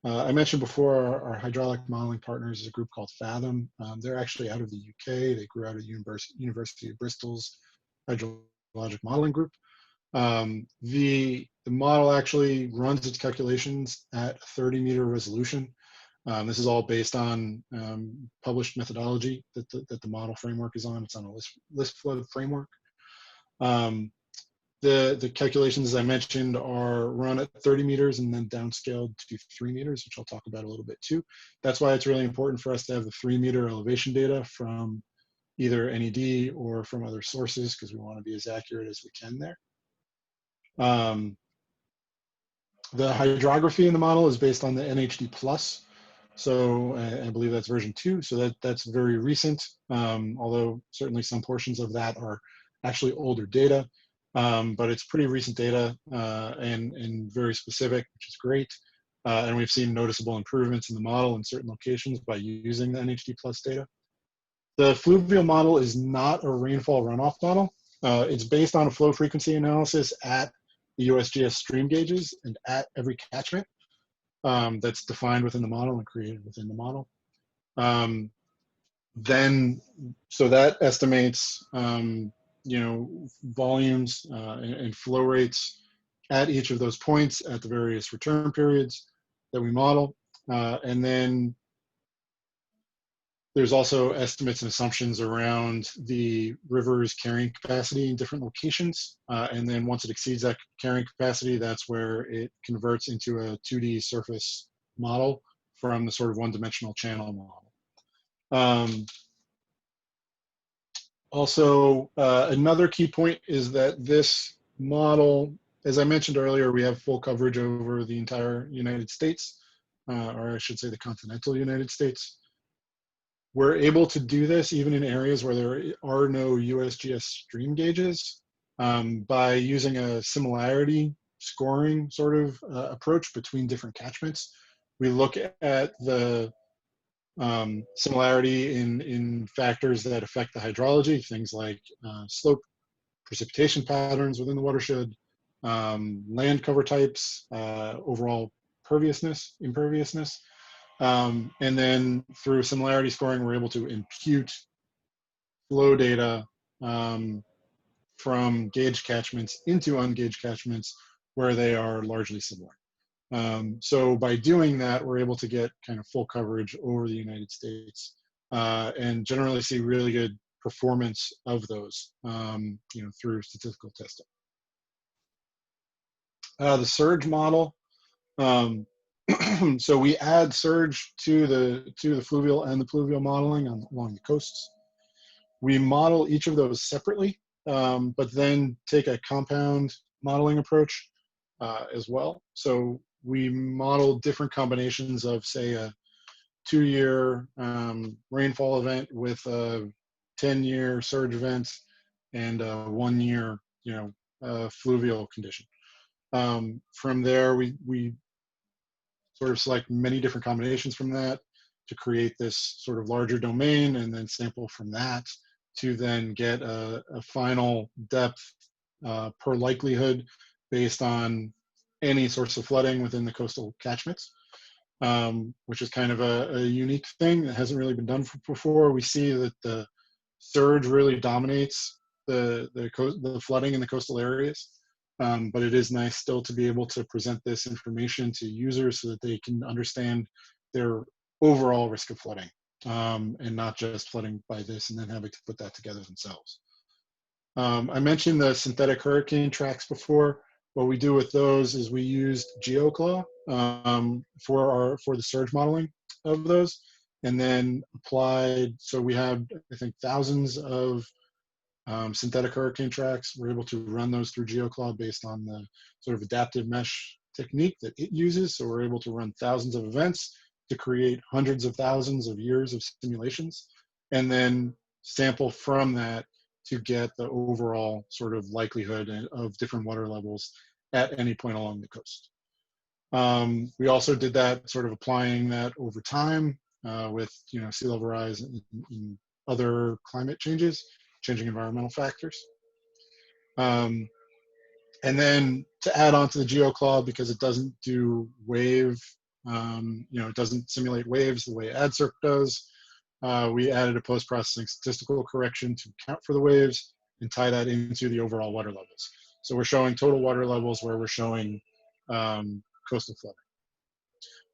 B: I mentioned before our hydraulic modeling partners is a group called Fathom. They're actually out of the UK. They grew out of University of Bristol's hydrologic modeling group. The model actually runs its calculations at 30-meter resolution. This is all based on published methodology that the model framework is on. It's on a list flood framework. The calculations, as I mentioned, are run at 30 meters and then downscaled to 3 meters, which I'll talk about a little bit too. That's why it's really important for us to have the 3-meter elevation data from either NED or from other sources, because we want to be as accurate as we can there. The hydrography in the model is based on the NHD plus. So I believe that's version 2. So that's very recent, although certainly some portions of that are actually older data. But it's pretty recent data and very specific, which is great. And we've seen noticeable improvements in the model in certain locations by using the NHD plus data. The fluvial model is not a rainfall runoff model. It's based on a flow frequency analysis at the USGS stream gauges and at every catchment that's defined within the model and created within the model. So that estimates volumes and flow rates at each of those points at the various return periods that we model. And then there's also estimates and assumptions around the river's carrying capacity in different locations. And then once it exceeds that carrying capacity, that's where it converts into a 2D surface model from the sort of one-dimensional channel model. Also, another key point is that this model, as I mentioned earlier, we have full coverage over the entire United States, or I should say the continental United States. We're able to do this even in areas where there are no USGS stream gauges by using a similarity scoring sort of approach between different catchments. We look at the similarity in factors that affect the hydrology, things like slope, precipitation patterns within the watershed, land cover types, overall imperviousness. And then through similarity scoring, we're able to impute flow data from gauged catchments into ungauged catchments where they are largely similar. So by doing that, we're able to get kind of full coverage over the United States and generally see really good performance of those, through statistical testing. The surge model. So we add surge to the fluvial and the pluvial modeling along the coasts. We model each of those separately, but then take a compound modeling approach as well. So we model different combinations of, say, a 2-year rainfall event with a 10-year surge event and a 1-year, fluvial condition. From there, we sort of select many different combinations from that to create this sort of larger domain, and then sample from that to then get a final depth per likelihood based on any source of flooding within the coastal catchments, which is kind of a unique thing that hasn't really been done before. We see that the surge really dominates the flooding in the coastal areas. But it is nice still to be able to present this information to users so that they can understand their overall risk of flooding, and not just flooding by this and then having to put that together themselves. I mentioned the synthetic hurricane tracks before. What we do with those is we used GeoClaw for the surge modeling of those, and then applied, so we had, I think, thousands of synthetic hurricane tracks. We're able to run those through GeoClaw based on the sort of adaptive mesh technique that it uses. So we're able to run thousands of events to create hundreds of thousands of years of simulations, and then sample from that to get the overall sort of likelihood of different water levels at any point along the coast. We also did that, sort of applying that over time with sea level rise and other climate changes, changing environmental factors. And then to add on to the GeoClaw, because it doesn't do wave, it doesn't simulate waves the way AdCirc does, we added a post-processing statistical correction to account for the waves and tie that into the overall water levels. So we're showing total water levels where we're showing coastal flooding.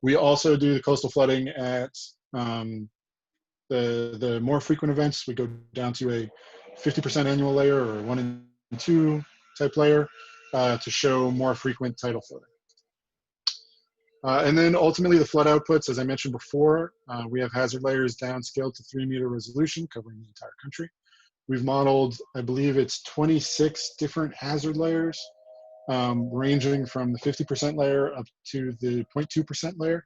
B: We also do the coastal flooding at the more frequent events. We go down to a 50% annual layer or 1 in 2 type layer to show more frequent tidal flooding. And then ultimately the flood outputs, as I mentioned before, we have hazard layers downscaled to 3-meter resolution covering the entire country. We've modeled, I believe it's 26 different hazard layers, ranging from the 50% layer up to the 0.2% layer.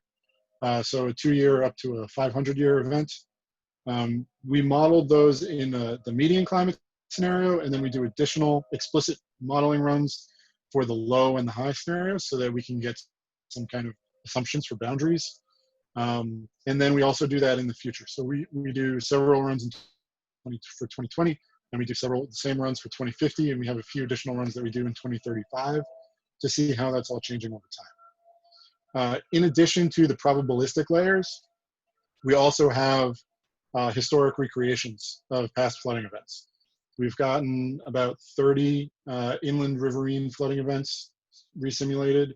B: So a 2-year up to a 500-year event. We modeled those in the median climate scenario, and then we do additional explicit modeling runs for the low and the high scenarios so that we can get some kind of assumptions for boundaries. And then we also do that in the future. So we do several runs for 2020, and we do the same runs for 2050, and we have a few additional runs that we do in 2035 to see how that's all changing over time. In addition to the probabilistic layers, we also have historic recreations of past flooding events. We've gotten about 30 inland riverine flooding events resimulated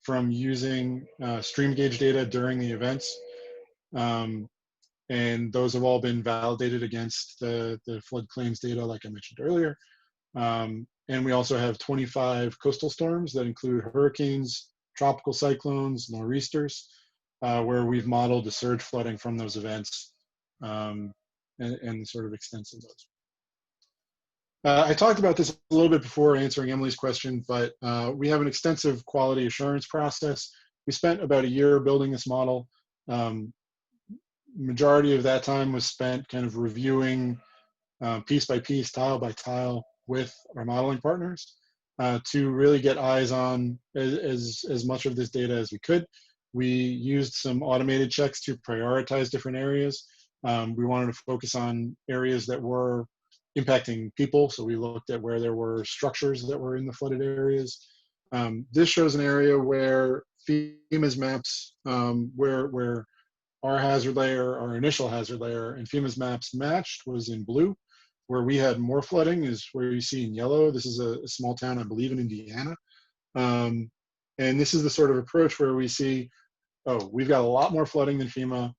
B: from using stream gauge data during the events. And those have all been validated against the flood claims data, like I mentioned earlier. And we also have 25 coastal storms that include hurricanes, tropical cyclones, nor'easters, where we've modeled the surge flooding from those events and the sort of extents of those. I talked about this a little bit before answering Emily's question, but we have an extensive quality assurance process. We spent about a year building this model. Majority of that time was spent kind of reviewing piece by piece, tile by tile with our modeling partners to really get eyes on as much of this data as we could. we used some automated checks to prioritize different areas. We wanted to focus on areas that were impacting people, so we looked at where there were structures that were in the flooded areas. This shows an area where FEMA's maps, where our hazard layer, our initial hazard layer, and FEMA's maps matched was in blue. Where we had more flooding is where you see in yellow. This is a small town, I believe, in Indiana. And this is the sort of approach where we see, oh, we've got a lot more flooding than FEMA.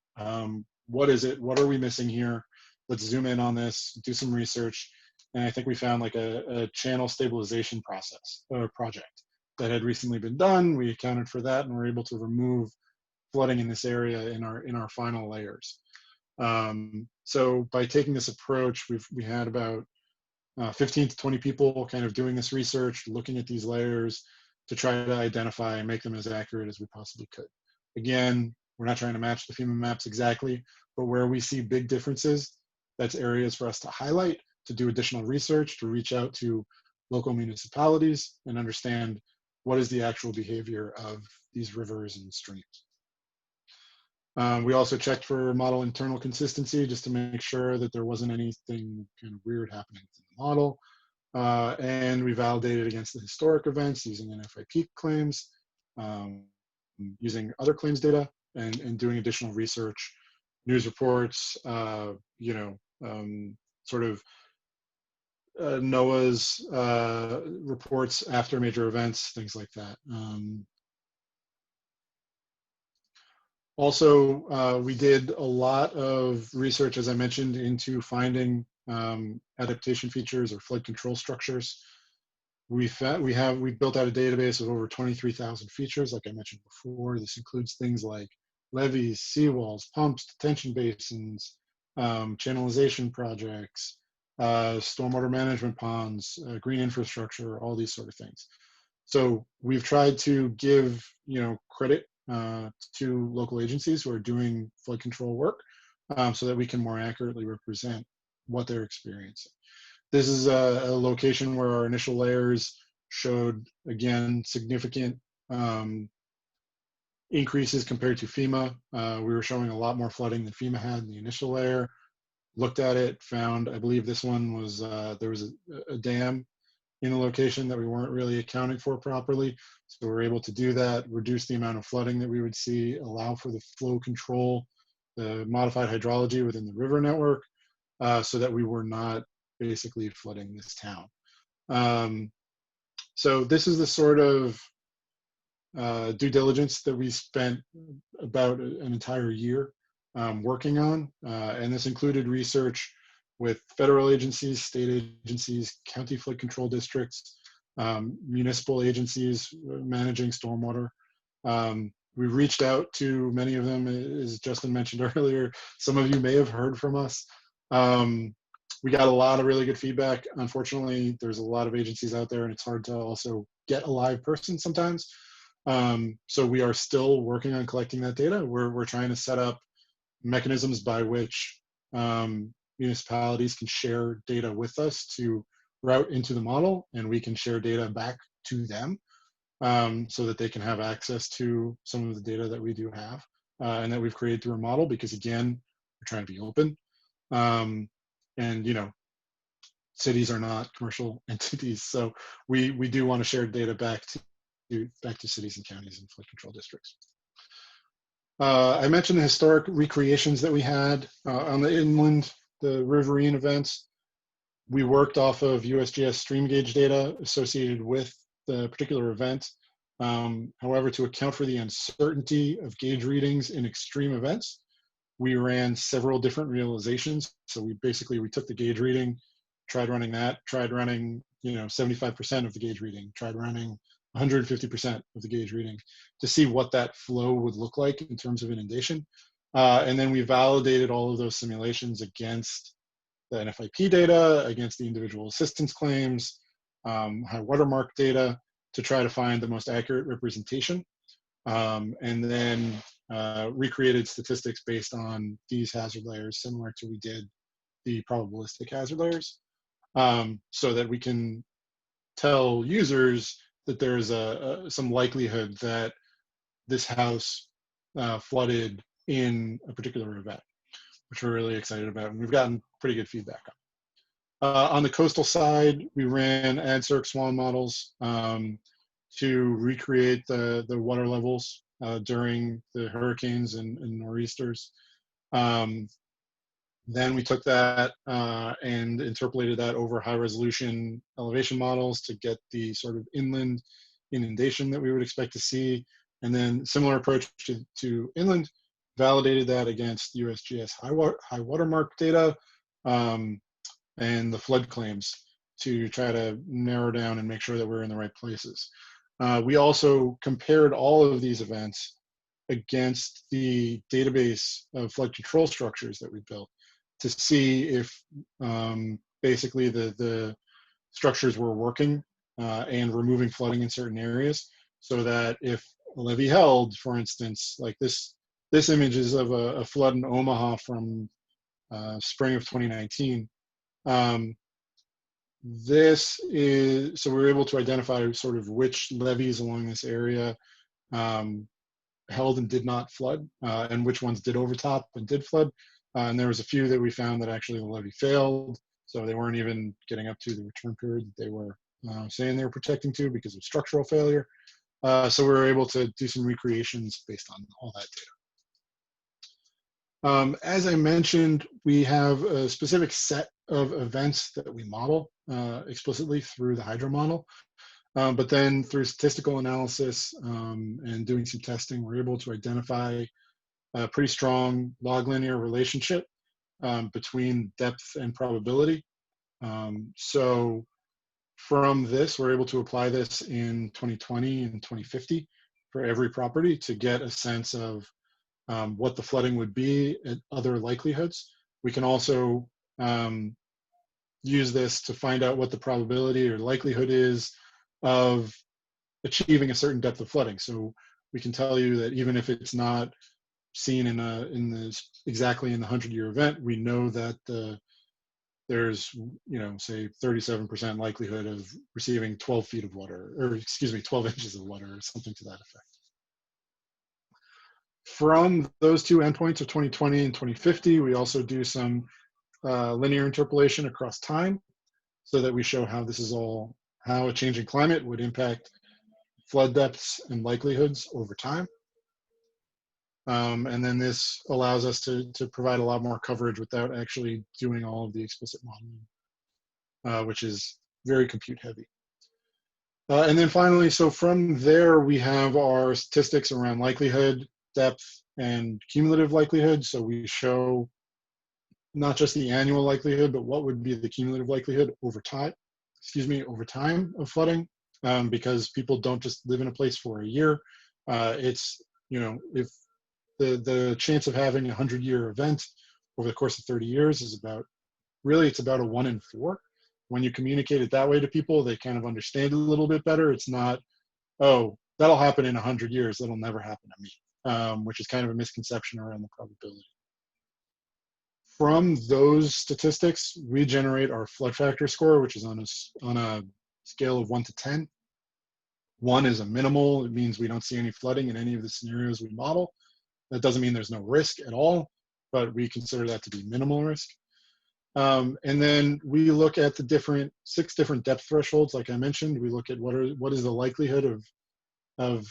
B: What is it? What are we missing here? Let's zoom in on this, do some research. And I think we found like a channel stabilization process or project that had recently been done. We accounted for that and were able to remove flooding in this area in our final layers. So by taking this approach, we had about 15 to 20 people kind of doing this research, looking at these layers to try to identify and make them as accurate as we possibly could. Again, we're not trying to match the FEMA maps exactly, but where we see big differences, that's areas for us to highlight, to do additional research, to reach out to local municipalities and understand what is the actual behavior of these rivers and streams. We also checked for model internal consistency just to make sure that there wasn't anything kind of weird happening within the model. And we validated against the historic events using NFIP claims, using other claims data, and doing additional research, news reports, sort of NOAA's reports after major events, things like that. Also, we did a lot of research, as I mentioned, into finding adaptation features or flood control structures. We built out a database of over 23,000 features, like I mentioned before. This includes things like levees, seawalls, pumps, detention basins, channelization projects, stormwater management ponds, green infrastructure, all these sort of things. So we've tried to give credit to local agencies who are doing flood control work so that we can more accurately represent what they're experiencing. This is a location where our initial layers showed, again, significant increases compared to FEMA. We were showing a lot more flooding than FEMA had in the initial layer. Looked at it, found, I believe this one was, there was a dam in the location that we weren't really accounting for properly. So we were able to do that, reduce the amount of flooding that we would see, allow for the flow control, the modified hydrology within the river network, so that we were not basically flooding this town. So this is the sort of due diligence that we spent about an entire year working on. And this included research with federal agencies, state agencies, county flood control districts, municipal agencies managing stormwater. We reached out to many of them, as Justin mentioned earlier. Some of you may have heard from us. We got a lot of really good feedback. Unfortunately, there's a lot of agencies out there and it's hard to also get a live person sometimes. So we are still working on collecting that data. We're trying to set up mechanisms by which municipalities can share data with us to route into the model, and we can share data back to them so that they can have access to some of the data that we do have and that we've created through a model, because again, we're trying to be open. And cities are not commercial entities, so we do want to share data back to cities and counties and flood control districts. I mentioned the historic recreations that we had on the inland, the riverine events. We worked off of USGS stream gauge data associated with the particular event. However, to account for the uncertainty of gauge readings in extreme events, we ran several different realizations. So we took the gauge reading, tried running that, tried running 75% of the gauge reading, tried running 150% of the gauge reading to see what that flow would look like in terms of inundation. And then we validated all of those simulations against the NFIP data, against the individual assistance claims, high watermark data, to try to find the most accurate representation. And then recreated statistics based on these hazard layers, similar to we did the probabilistic hazard layers, so that we can tell users that there's some likelihood that this house flooded in a particular event, which we're really excited about, and we've gotten pretty good feedback on. On the coastal side, we ran AdCirc swan models to recreate the water levels during the hurricanes and nor'easters. Then we took that and interpolated that over high resolution elevation models to get the sort of inland inundation that we would expect to see. And then similar approach to inland, validated that against USGS high watermark data and the flood claims to try to narrow down and make sure that we're in the right places. We also compared all of these events against the database of flood control structures that we built to see if basically the structures were working and removing flooding in certain areas, so that if a levee held, for instance, like this image is of a flood in Omaha from spring of 2019. This is, so we were able to identify sort of which levees along this area held and did not flood, and which ones did overtop and did flood. And there was a few that we found that actually the levee failed, so they weren't even getting up to the return period that they were saying they were protecting to because of structural failure. So we were able to do some recreations based on all that data. As I mentioned, we have a specific set of events that we model explicitly through the hydro model. But then through statistical analysis and doing some testing, we're able to identify a pretty strong log linear relationship between depth and probability. So from this, we're able to apply this in 2020 and 2050 for every property to get a sense of what the flooding would be at other likelihoods. We can also use this to find out what the probability or likelihood is of achieving a certain depth of flooding. So we can tell you that even if it's not seen exactly in the 100-year event, we know that there's, say 37% likelihood of receiving 12 feet of water, or excuse me, 12 inches of water, or something to that effect. From those two endpoints of 2020 and 2050, we also do some linear interpolation across time, so that we show how how a changing climate would impact flood depths and likelihoods over time. And then this allows us to provide a lot more coverage without actually doing all of the explicit modeling, which is very compute heavy. And then finally, so from there, we have our statistics around likelihood, depth, and cumulative likelihood. So we show not just the annual likelihood, but what would be the cumulative likelihood over time, over time of flooding, because people don't just live in a place for a year. It's, if the chance of having a 100-year event over the course of 30 years is it's about a 1 in 4. When you communicate it that way to people, they kind of understand it a little bit better. It's not, oh, that'll happen in 100 years, that'll never happen to me, which is kind of a misconception around the probability. From those statistics, we generate our flood factor score, which is on a scale of 1 to 10. 1 is a minimal. It means we don't see any flooding in any of the scenarios we model. That doesn't mean there's no risk at all, but we consider that to be minimal risk. And then we look at the 6 different depth thresholds. Like I mentioned, we look at what is the likelihood of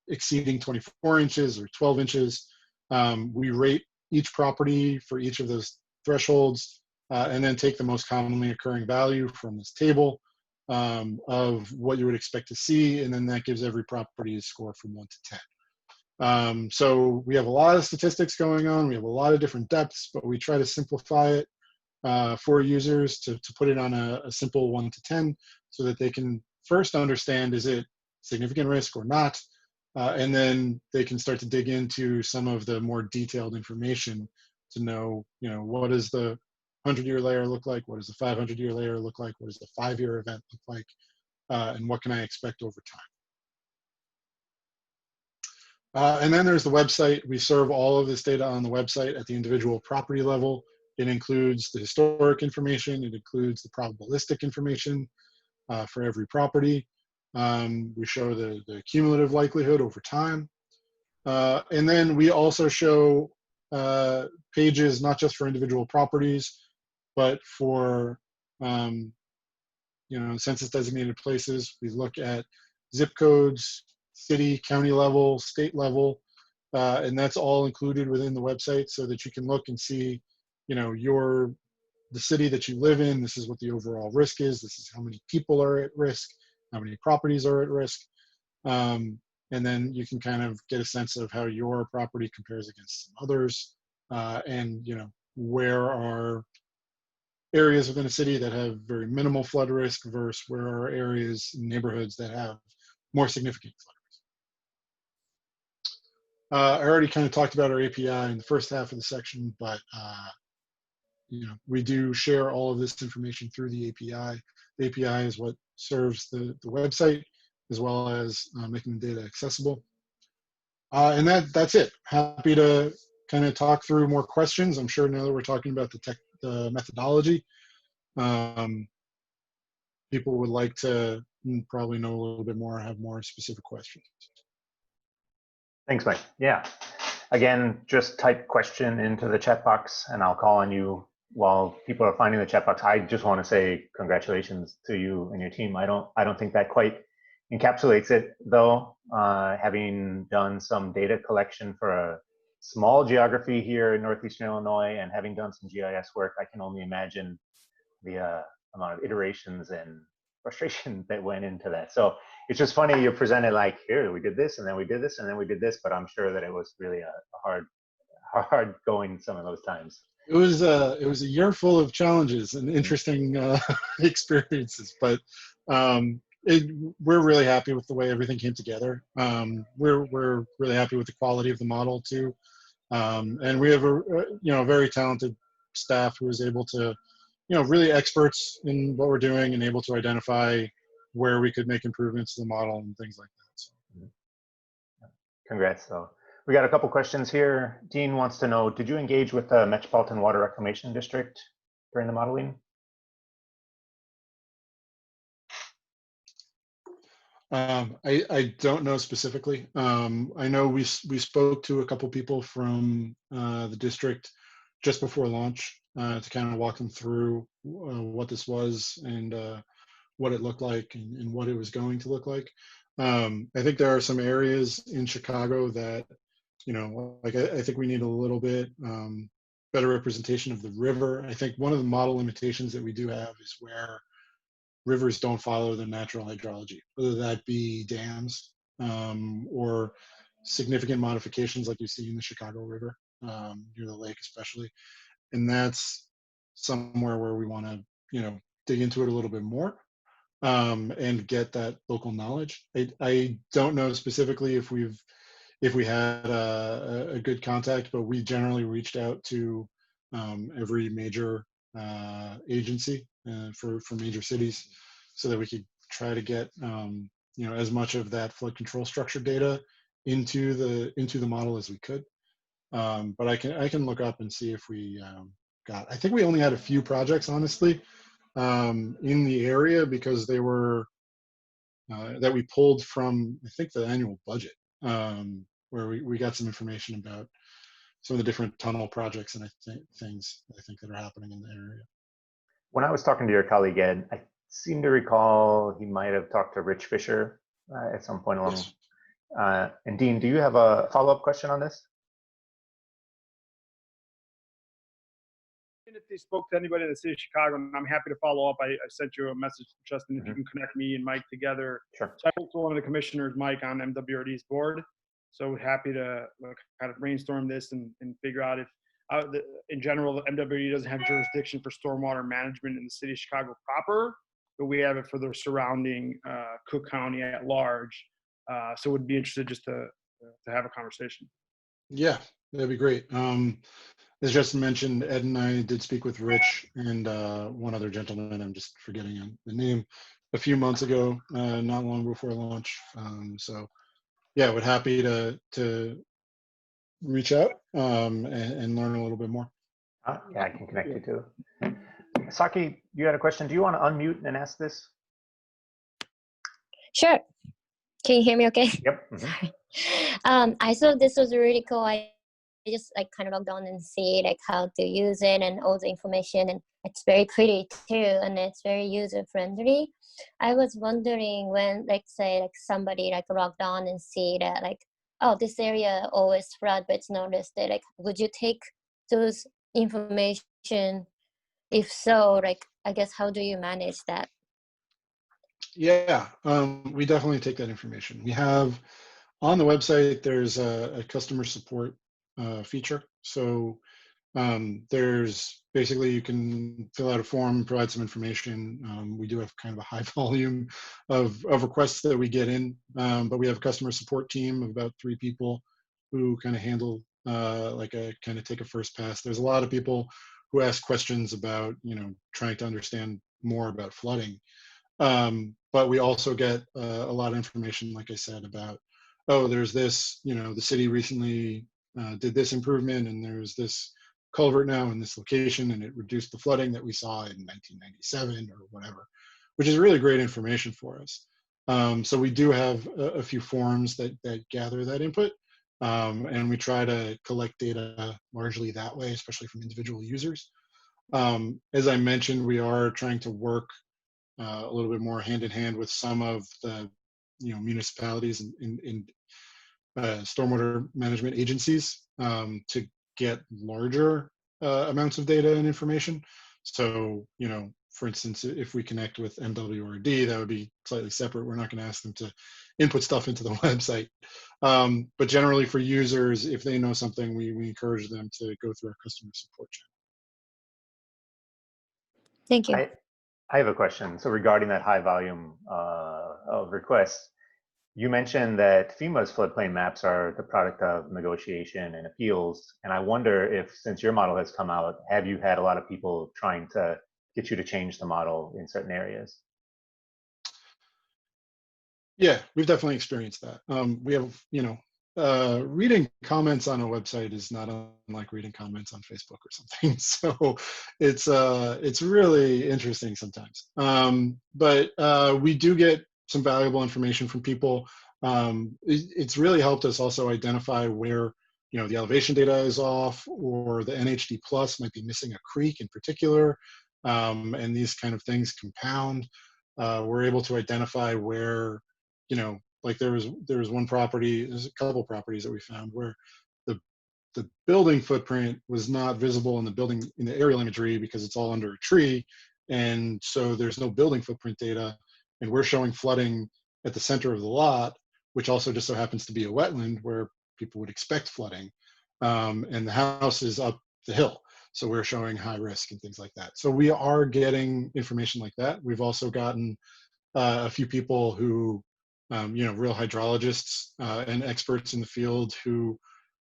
B: exceeding 24 inches or 12 inches. We rate each property for each of those thresholds, and then take the most commonly occurring value from this table of what you would expect to see, and then that gives every property a score from 1 to 10. So we have a lot of statistics going on, we have a lot of different depths, but we try to simplify it for users to put it on a simple 1 to 10, so that they can first understand, is it significant risk or not? And then they can start to dig into some of the more detailed information to know, what does the 100-year layer look like? What does the 500-year layer look like? What does the 5-year event look like? And what can I expect over time? And then there's the website. We serve all of this data on the website at the individual property level. It includes the historic information. It includes the probabilistic information for every property. We show the cumulative likelihood over time. And then we also show pages not just for individual properties, but for census designated places. We look at zip codes, city, county level, state level, and that's all included within the website so that you can look and see, the city that you live in. This is what the overall risk is. This is how many people are at risk, how many properties are at risk. And then you can kind of get a sense of how your property compares against some others, and where are areas within a city that have very minimal flood risk versus where are areas, neighborhoods that have more significant flood risk. I already kind of talked about our API in the first half of the section, but we do share all of this information through the API. The API is what serves the website, as well as making the data accessible. And that's it. Happy to kind of talk through more questions. I'm sure now that we're talking about the methodology, people would like to probably know a little bit more, have more specific questions.
A: Thanks, Mike. Yeah. Again, just type question into the chat box and I'll call on you while people are finding the chat box. I just want to say congratulations to you and your team. I don't think that quite encapsulates it though. Having done some data collection for a small geography here in Northeastern Illinois and having done some GIS work, I can only imagine the amount of iterations and frustration that went into that. So it's just funny you presented like, here, we did this and then we did this and then we did this, but I'm sure that it was really a hard going some of those times.
B: It was a year full of challenges and interesting experiences, but we're really happy with the way everything came together. We're really happy with the quality of the model too, and we have a very talented staff who is able to, really experts in what we're doing and able to identify where we could make improvements to the model and things like that. So.
A: Congrats. So we got a couple questions here. Dean wants to know, did you engage with the Metropolitan Water Reclamation District during the modeling?
B: I don't know specifically. I know we spoke to a couple people from the district just before launch to kind of walk them through what this was and what it looked like and what it was going to look like. I think there are some areas in Chicago that, I think we need a little bit better representation of the river. I think one of the model limitations that we do have is where rivers don't follow the natural hydrology, whether that be dams or significant modifications like you see in the Chicago River, near the lake especially. And that's somewhere where we want to, dig into it a little bit more and get that local knowledge. I don't know specifically if we had a good contact, but we generally reached out to every major agency for major cities so that we could try to get as much of that flood control structure data into the model as we could. But I can look up and see if we I think we only had a few projects, honestly, in the area because they were that we pulled from, I think, the annual budget, where we got some information about some of the different tunnel projects and things that are happening in the area.
A: When I was talking to your colleague Ed, I seem to recall he might have talked to Rich Fisher at some point along. Yes. And Dean, do you have a follow-up question on this?
D: If they spoke to anybody in the city of Chicago, and I'm happy to follow up. I sent you a message, Justin, if you can connect me and Mike together.
A: Sure.
D: So I spoke to one of the commissioners, Mike, on MWRD's board. So happy to kind of brainstorm this and figure out if, in general, the MWRD doesn't have jurisdiction for stormwater management in the city of Chicago proper, but we have it for the surrounding Cook County at large. So would be interested just to have a conversation.
B: Yeah, that'd be great. As Justin mentioned, Ed and I did speak with Rich and one other gentleman, I'm just forgetting the name, a few months ago, not long before launch. So yeah, we're happy to reach out and learn a little bit more.
A: Yeah, I can connect you too. Saki, you had a question. Do you want to unmute and ask this?
E: Sure. Can you hear me okay?
A: Yep. Mm-hmm.
E: I thought this was really cool. I just like kind of logged on and see like how to use it and all the information, and it's very pretty too, and it's very user friendly. I was wondering when, like, say, like somebody like logged on and see that like, oh, this area always flood, but it's not listed. Like, would you take those information? If so, like, I guess how do you manage that?
B: Yeah, we definitely take that information. We have on the website, there's a customer support feature. So there's basically, you can fill out a form, provide some information. We do have kind of a high volume of requests that we get in, but we have a customer support team of about 3 people who kind of handle kind of take a first pass. There's a lot of people who ask questions about, trying to understand more about flooding. But we also get a lot of information, like I said, about, oh, there's this, the city recently did this improvement, and there's this culvert now in this location, and it reduced the flooding that we saw in 1997 or whatever, which is really great information for us. So we do have a few forums that gather that input, and we try to collect data largely that way, especially from individual users. As I mentioned, we are trying to work a little bit more hand in hand with some of the municipalities and stormwater management agencies to get larger amounts of data and information. So, for instance, if we connect with MWRD, that would be slightly separate. We're not going to ask them to input stuff into the website. But generally for users, if they know something, we encourage them to go through our customer support channel.
E: Thank you.
A: I have a question. So regarding that high volume of requests, you mentioned that FEMA's floodplain maps are the product of negotiation and appeals. And I wonder if, since your model has come out, have you had a lot of people trying to get you to change the model in certain areas?
B: Yeah, we've definitely experienced that. We have, reading comments on a website is not unlike reading comments on Facebook or something. So it's really interesting sometimes. But we do get some valuable information from people. It's really helped us also identify where, the elevation data is off, or the NHD plus might be missing a creek in particular. And these kind of things compound. We're able to identify where, like there was one property, there's a couple properties that we found where the building footprint was not visible in the aerial imagery because it's all under a tree, and so there's no building footprint data, and we're showing flooding at the center of the lot, which also just so happens to be a wetland where people would expect flooding, and the house is up the hill, so we're showing high risk and things like that. So we are getting information like that. We've also gotten a few people who real hydrologists and experts in the field who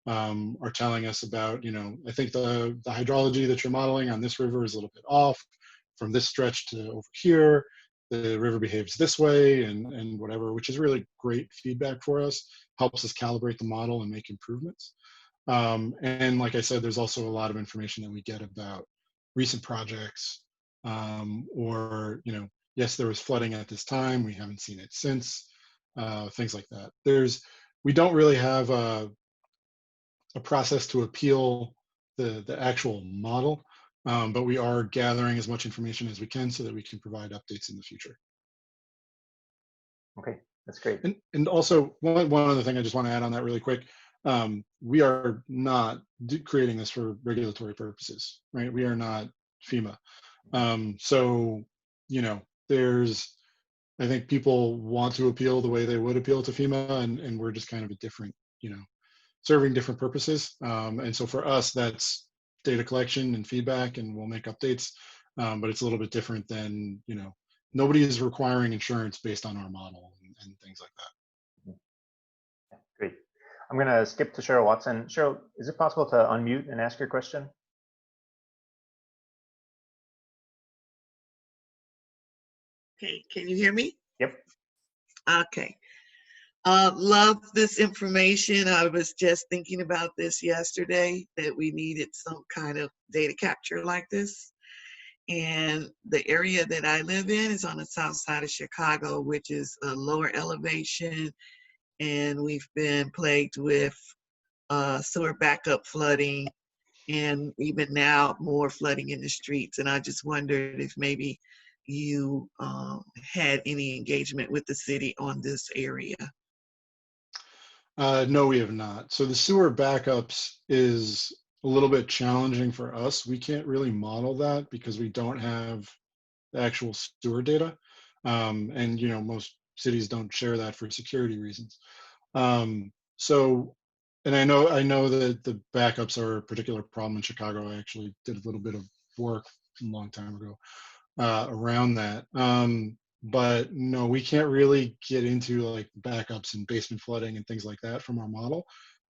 B: are telling us about, I think the hydrology that you're modeling on this river is a little bit off from this stretch to over here. The river behaves this way and whatever, which is really great feedback for us, helps us calibrate the model and make improvements. And like I said, there's also a lot of information that we get about recent projects or, yes, there was flooding at this time, we haven't seen it since. Things like that. We don't really have a process to appeal the actual model, but we are gathering as much information as we can so that we can provide updates in the future.
A: Okay, that's great.
B: And also one other thing I just want to add on that really quick. We are not creating this for regulatory purposes, right? We are not FEMA. So, I think people want to appeal the way they would appeal to FEMA, and we're just kind of a different, serving different purposes. And so for us, that's data collection and feedback, and we'll make updates. But it's a little bit different than, nobody is requiring insurance based on our model and things like that.
A: Great. I'm going to skip to Cheryl Watson. Cheryl, is it possible to unmute and ask your question?
F: Okay, can you hear me?
A: Yep.
F: Okay. Love this information. I was just thinking about this yesterday, that we needed some kind of data capture like this. And the area that I live in is on the south side of Chicago, which is a lower elevation and we've been plagued with sewer backup flooding, and even now more flooding in the streets. And I just wondered if maybe you had any engagement with the city on this area.
B: No, we have not. So the sewer backups is a little bit challenging for us. We can't really model that because we don't have the actual sewer data. And most cities don't share that for security reasons. So, and I know that the backups are a particular problem in Chicago. I actually did a little bit of work a long time ago around that. But no, we can't really get into like backups and basement flooding and things like that from our model.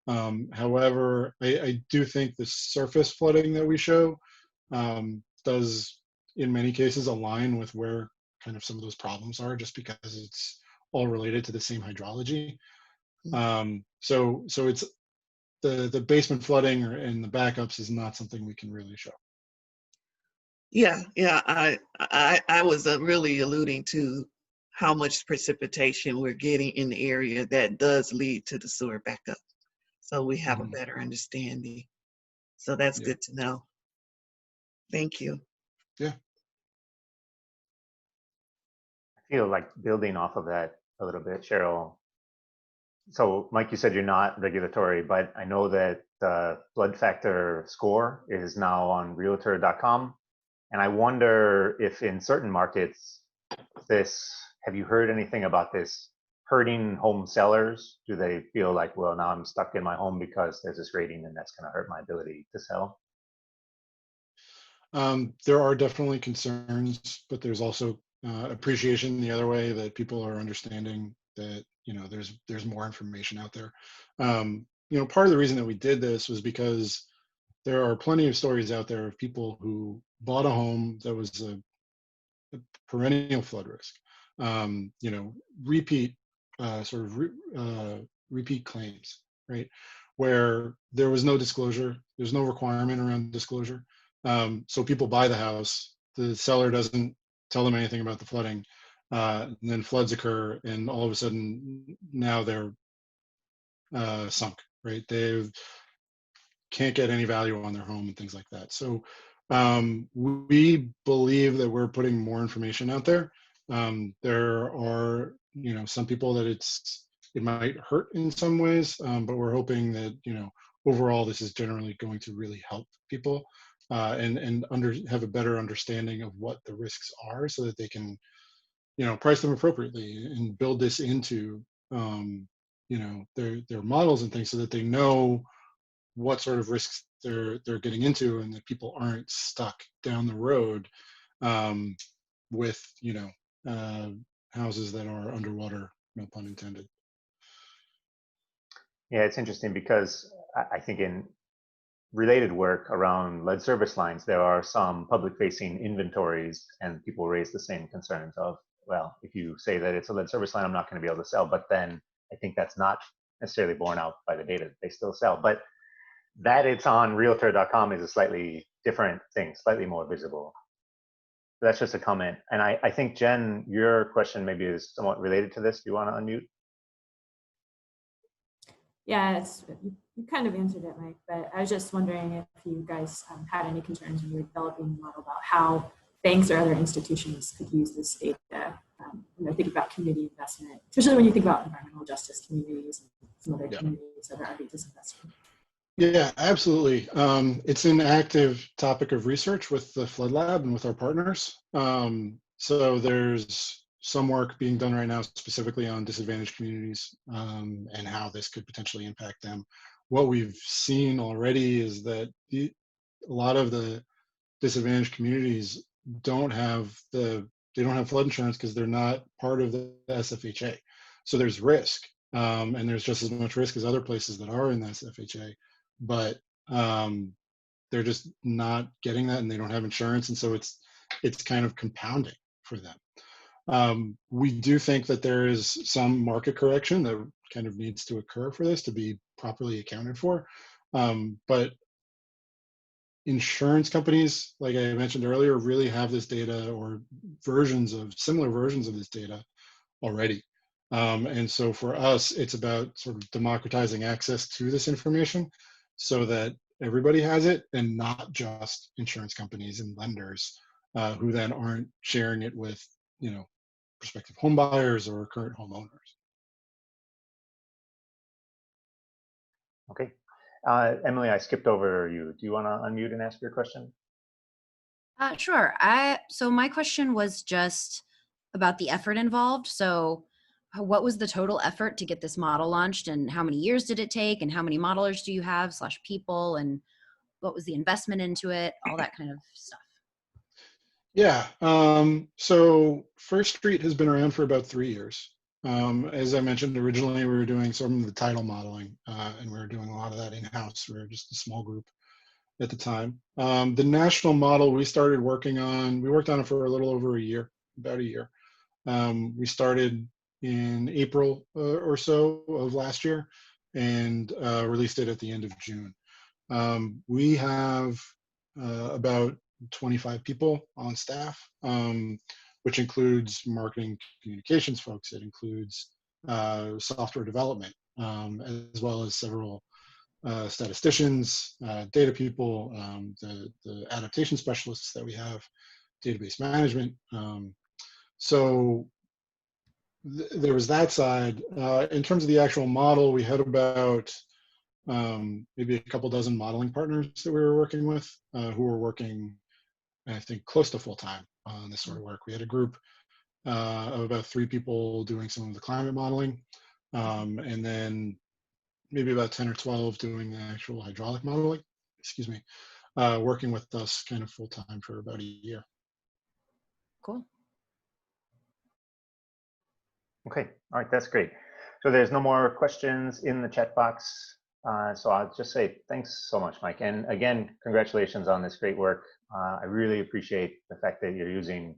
B: However, I do think the surface flooding that we show does in many cases align with where kind of some of those problems are, just because it's all related to the same hydrology. So it's the basement flooding and the backups is not something we can really show.
F: Yeah, I was really alluding to how much precipitation we're getting in the area that does lead to the sewer backup. So we have a better understanding. So that's good to know. Thank you.
B: Yeah.
A: I feel like building off of that a little bit, Cheryl. So Mike, you said you're not regulatory, but I know that the flood factor score is now on realtor.com. And I wonder if in certain markets, have you heard anything about this hurting home sellers? Do they feel like, well, now I'm stuck in my home because there's this rating and that's going to hurt my ability to sell?
B: There are definitely concerns, but there's also appreciation the other way, that people are understanding that there's more information out there. Part of the reason that we did this was because there are plenty of stories out there of people who bought a home that was a perennial flood risk, repeat repeat claims, right? Where there was no disclosure, there's no requirement around disclosure. So people buy the house, the seller doesn't tell them anything about the flooding, and then floods occur, and all of a sudden now they're sunk, right? They can't get any value on their home and things like that. So we believe that we're putting more information out there. There are, some people that it might hurt in some ways, but we're hoping that, overall this is generally going to really help people and have a better understanding of what the risks are, so that they can, price them appropriately and build this into, their models and things, so that they know what sort of risks they're getting into, and that people aren't stuck down the road with houses that are underwater, no pun intended.
A: Yeah, it's interesting because I think in related work around lead service lines, there are some public-facing inventories, and people raise the same concerns of, well, if you say that it's a lead service line, I'm not going to be able to sell. But then I think that's not necessarily borne out by the data that they still sell. But that it's on realtor.com is a slightly different thing, slightly more visible. That's just a comment. And I think, Jen, your question maybe is somewhat related to this. Do you want to unmute?
G: Yeah, you kind of answered it, Mike, but I was just wondering if you guys had any concerns when you were developing the model about how banks or other institutions could use this data. Think about community investment, especially when you think about environmental justice communities and some other communities that are already disinvesting.
B: Yeah, absolutely. It's an active topic of research with the Flood Lab and with our partners. So there's some work being done right now specifically on disadvantaged communities and how this could potentially impact them. What we've seen already is that a lot of the disadvantaged communities don't have flood insurance because they're not part of the SFHA. So there's risk, and there's just as much risk as other places that are in the SFHA, but they're just not getting that, and they don't have insurance, and so it's kind of compounding for them. We do think that there is some market correction that kind of needs to occur for this to be properly accounted for, but insurance companies, like I mentioned earlier, really have this data, or similar versions of this data already. And so for us, it's about sort of democratizing access to this information so that everybody has it and not just insurance companies and lenders who then aren't sharing it with, prospective home buyers or current homeowners.
A: Okay. Emily, I skipped over you. Do you want to unmute and ask your question?
C: Sure. So my question was just about the effort involved. So what was the total effort to get this model launched, and how many years did it take, and how many modelers do you have / people, and what was the investment into it, all that kind of stuff?
B: Yeah. So First Street has been around for about 3 years. As I mentioned, originally we were doing some of the title modeling, and we were doing a lot of that in-house. We were just a small group at the time. The national model we started working on, we worked on it for a little over a year, about a year. We started in April or so of last year and released it at the end of June. We have about 25 people on staff, which includes marketing communications folks. It includes software development, as well as several statisticians, data people, the adaptation specialists that we have, database management. So there was that side. In terms of the actual model, we had about maybe a couple dozen modeling partners that we were working with who were working, I think, close to full time on this sort of work. We had a group of about 3 people doing some of the climate modeling, and then maybe about 10 or 12 doing the actual hydraulic modeling, excuse me, working with us kind of full time for about a year.
C: Cool.
A: Okay, all right, that's great. So there's no more questions in the chat box. So I'll just say thanks so much, Mike. And again, congratulations on this great work. I really appreciate the fact that you're using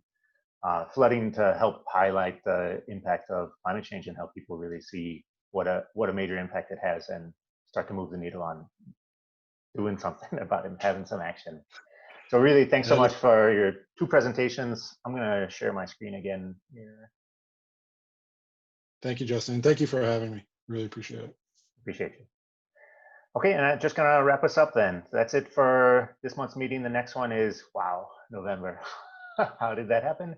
A: flooding to help highlight the impact of climate change and help people really see what a major impact it has and start to move the needle on doing something about it and having some action. So really, thanks so much for your 2 presentations. I'm going to share my screen again here.
B: Thank you, Justin. Thank you for having me. Really appreciate it.
A: Appreciate you. Okay, and I'm just going to wrap us up then. That's it for this month's meeting. The next one is, wow, November. How did that happen?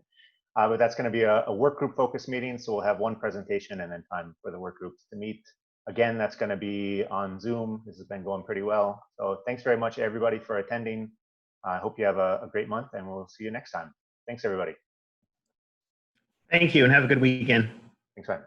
A: But that's going to be a work group focus meeting. So we'll have one presentation and then time for the work groups to meet. Again, that's going to be on Zoom. This has been going pretty well. So thanks very much, everybody, for attending. I hope you have a great month, and we'll see you next time. Thanks, everybody.
H: Thank you, and have a good weekend.
A: Thanks, man.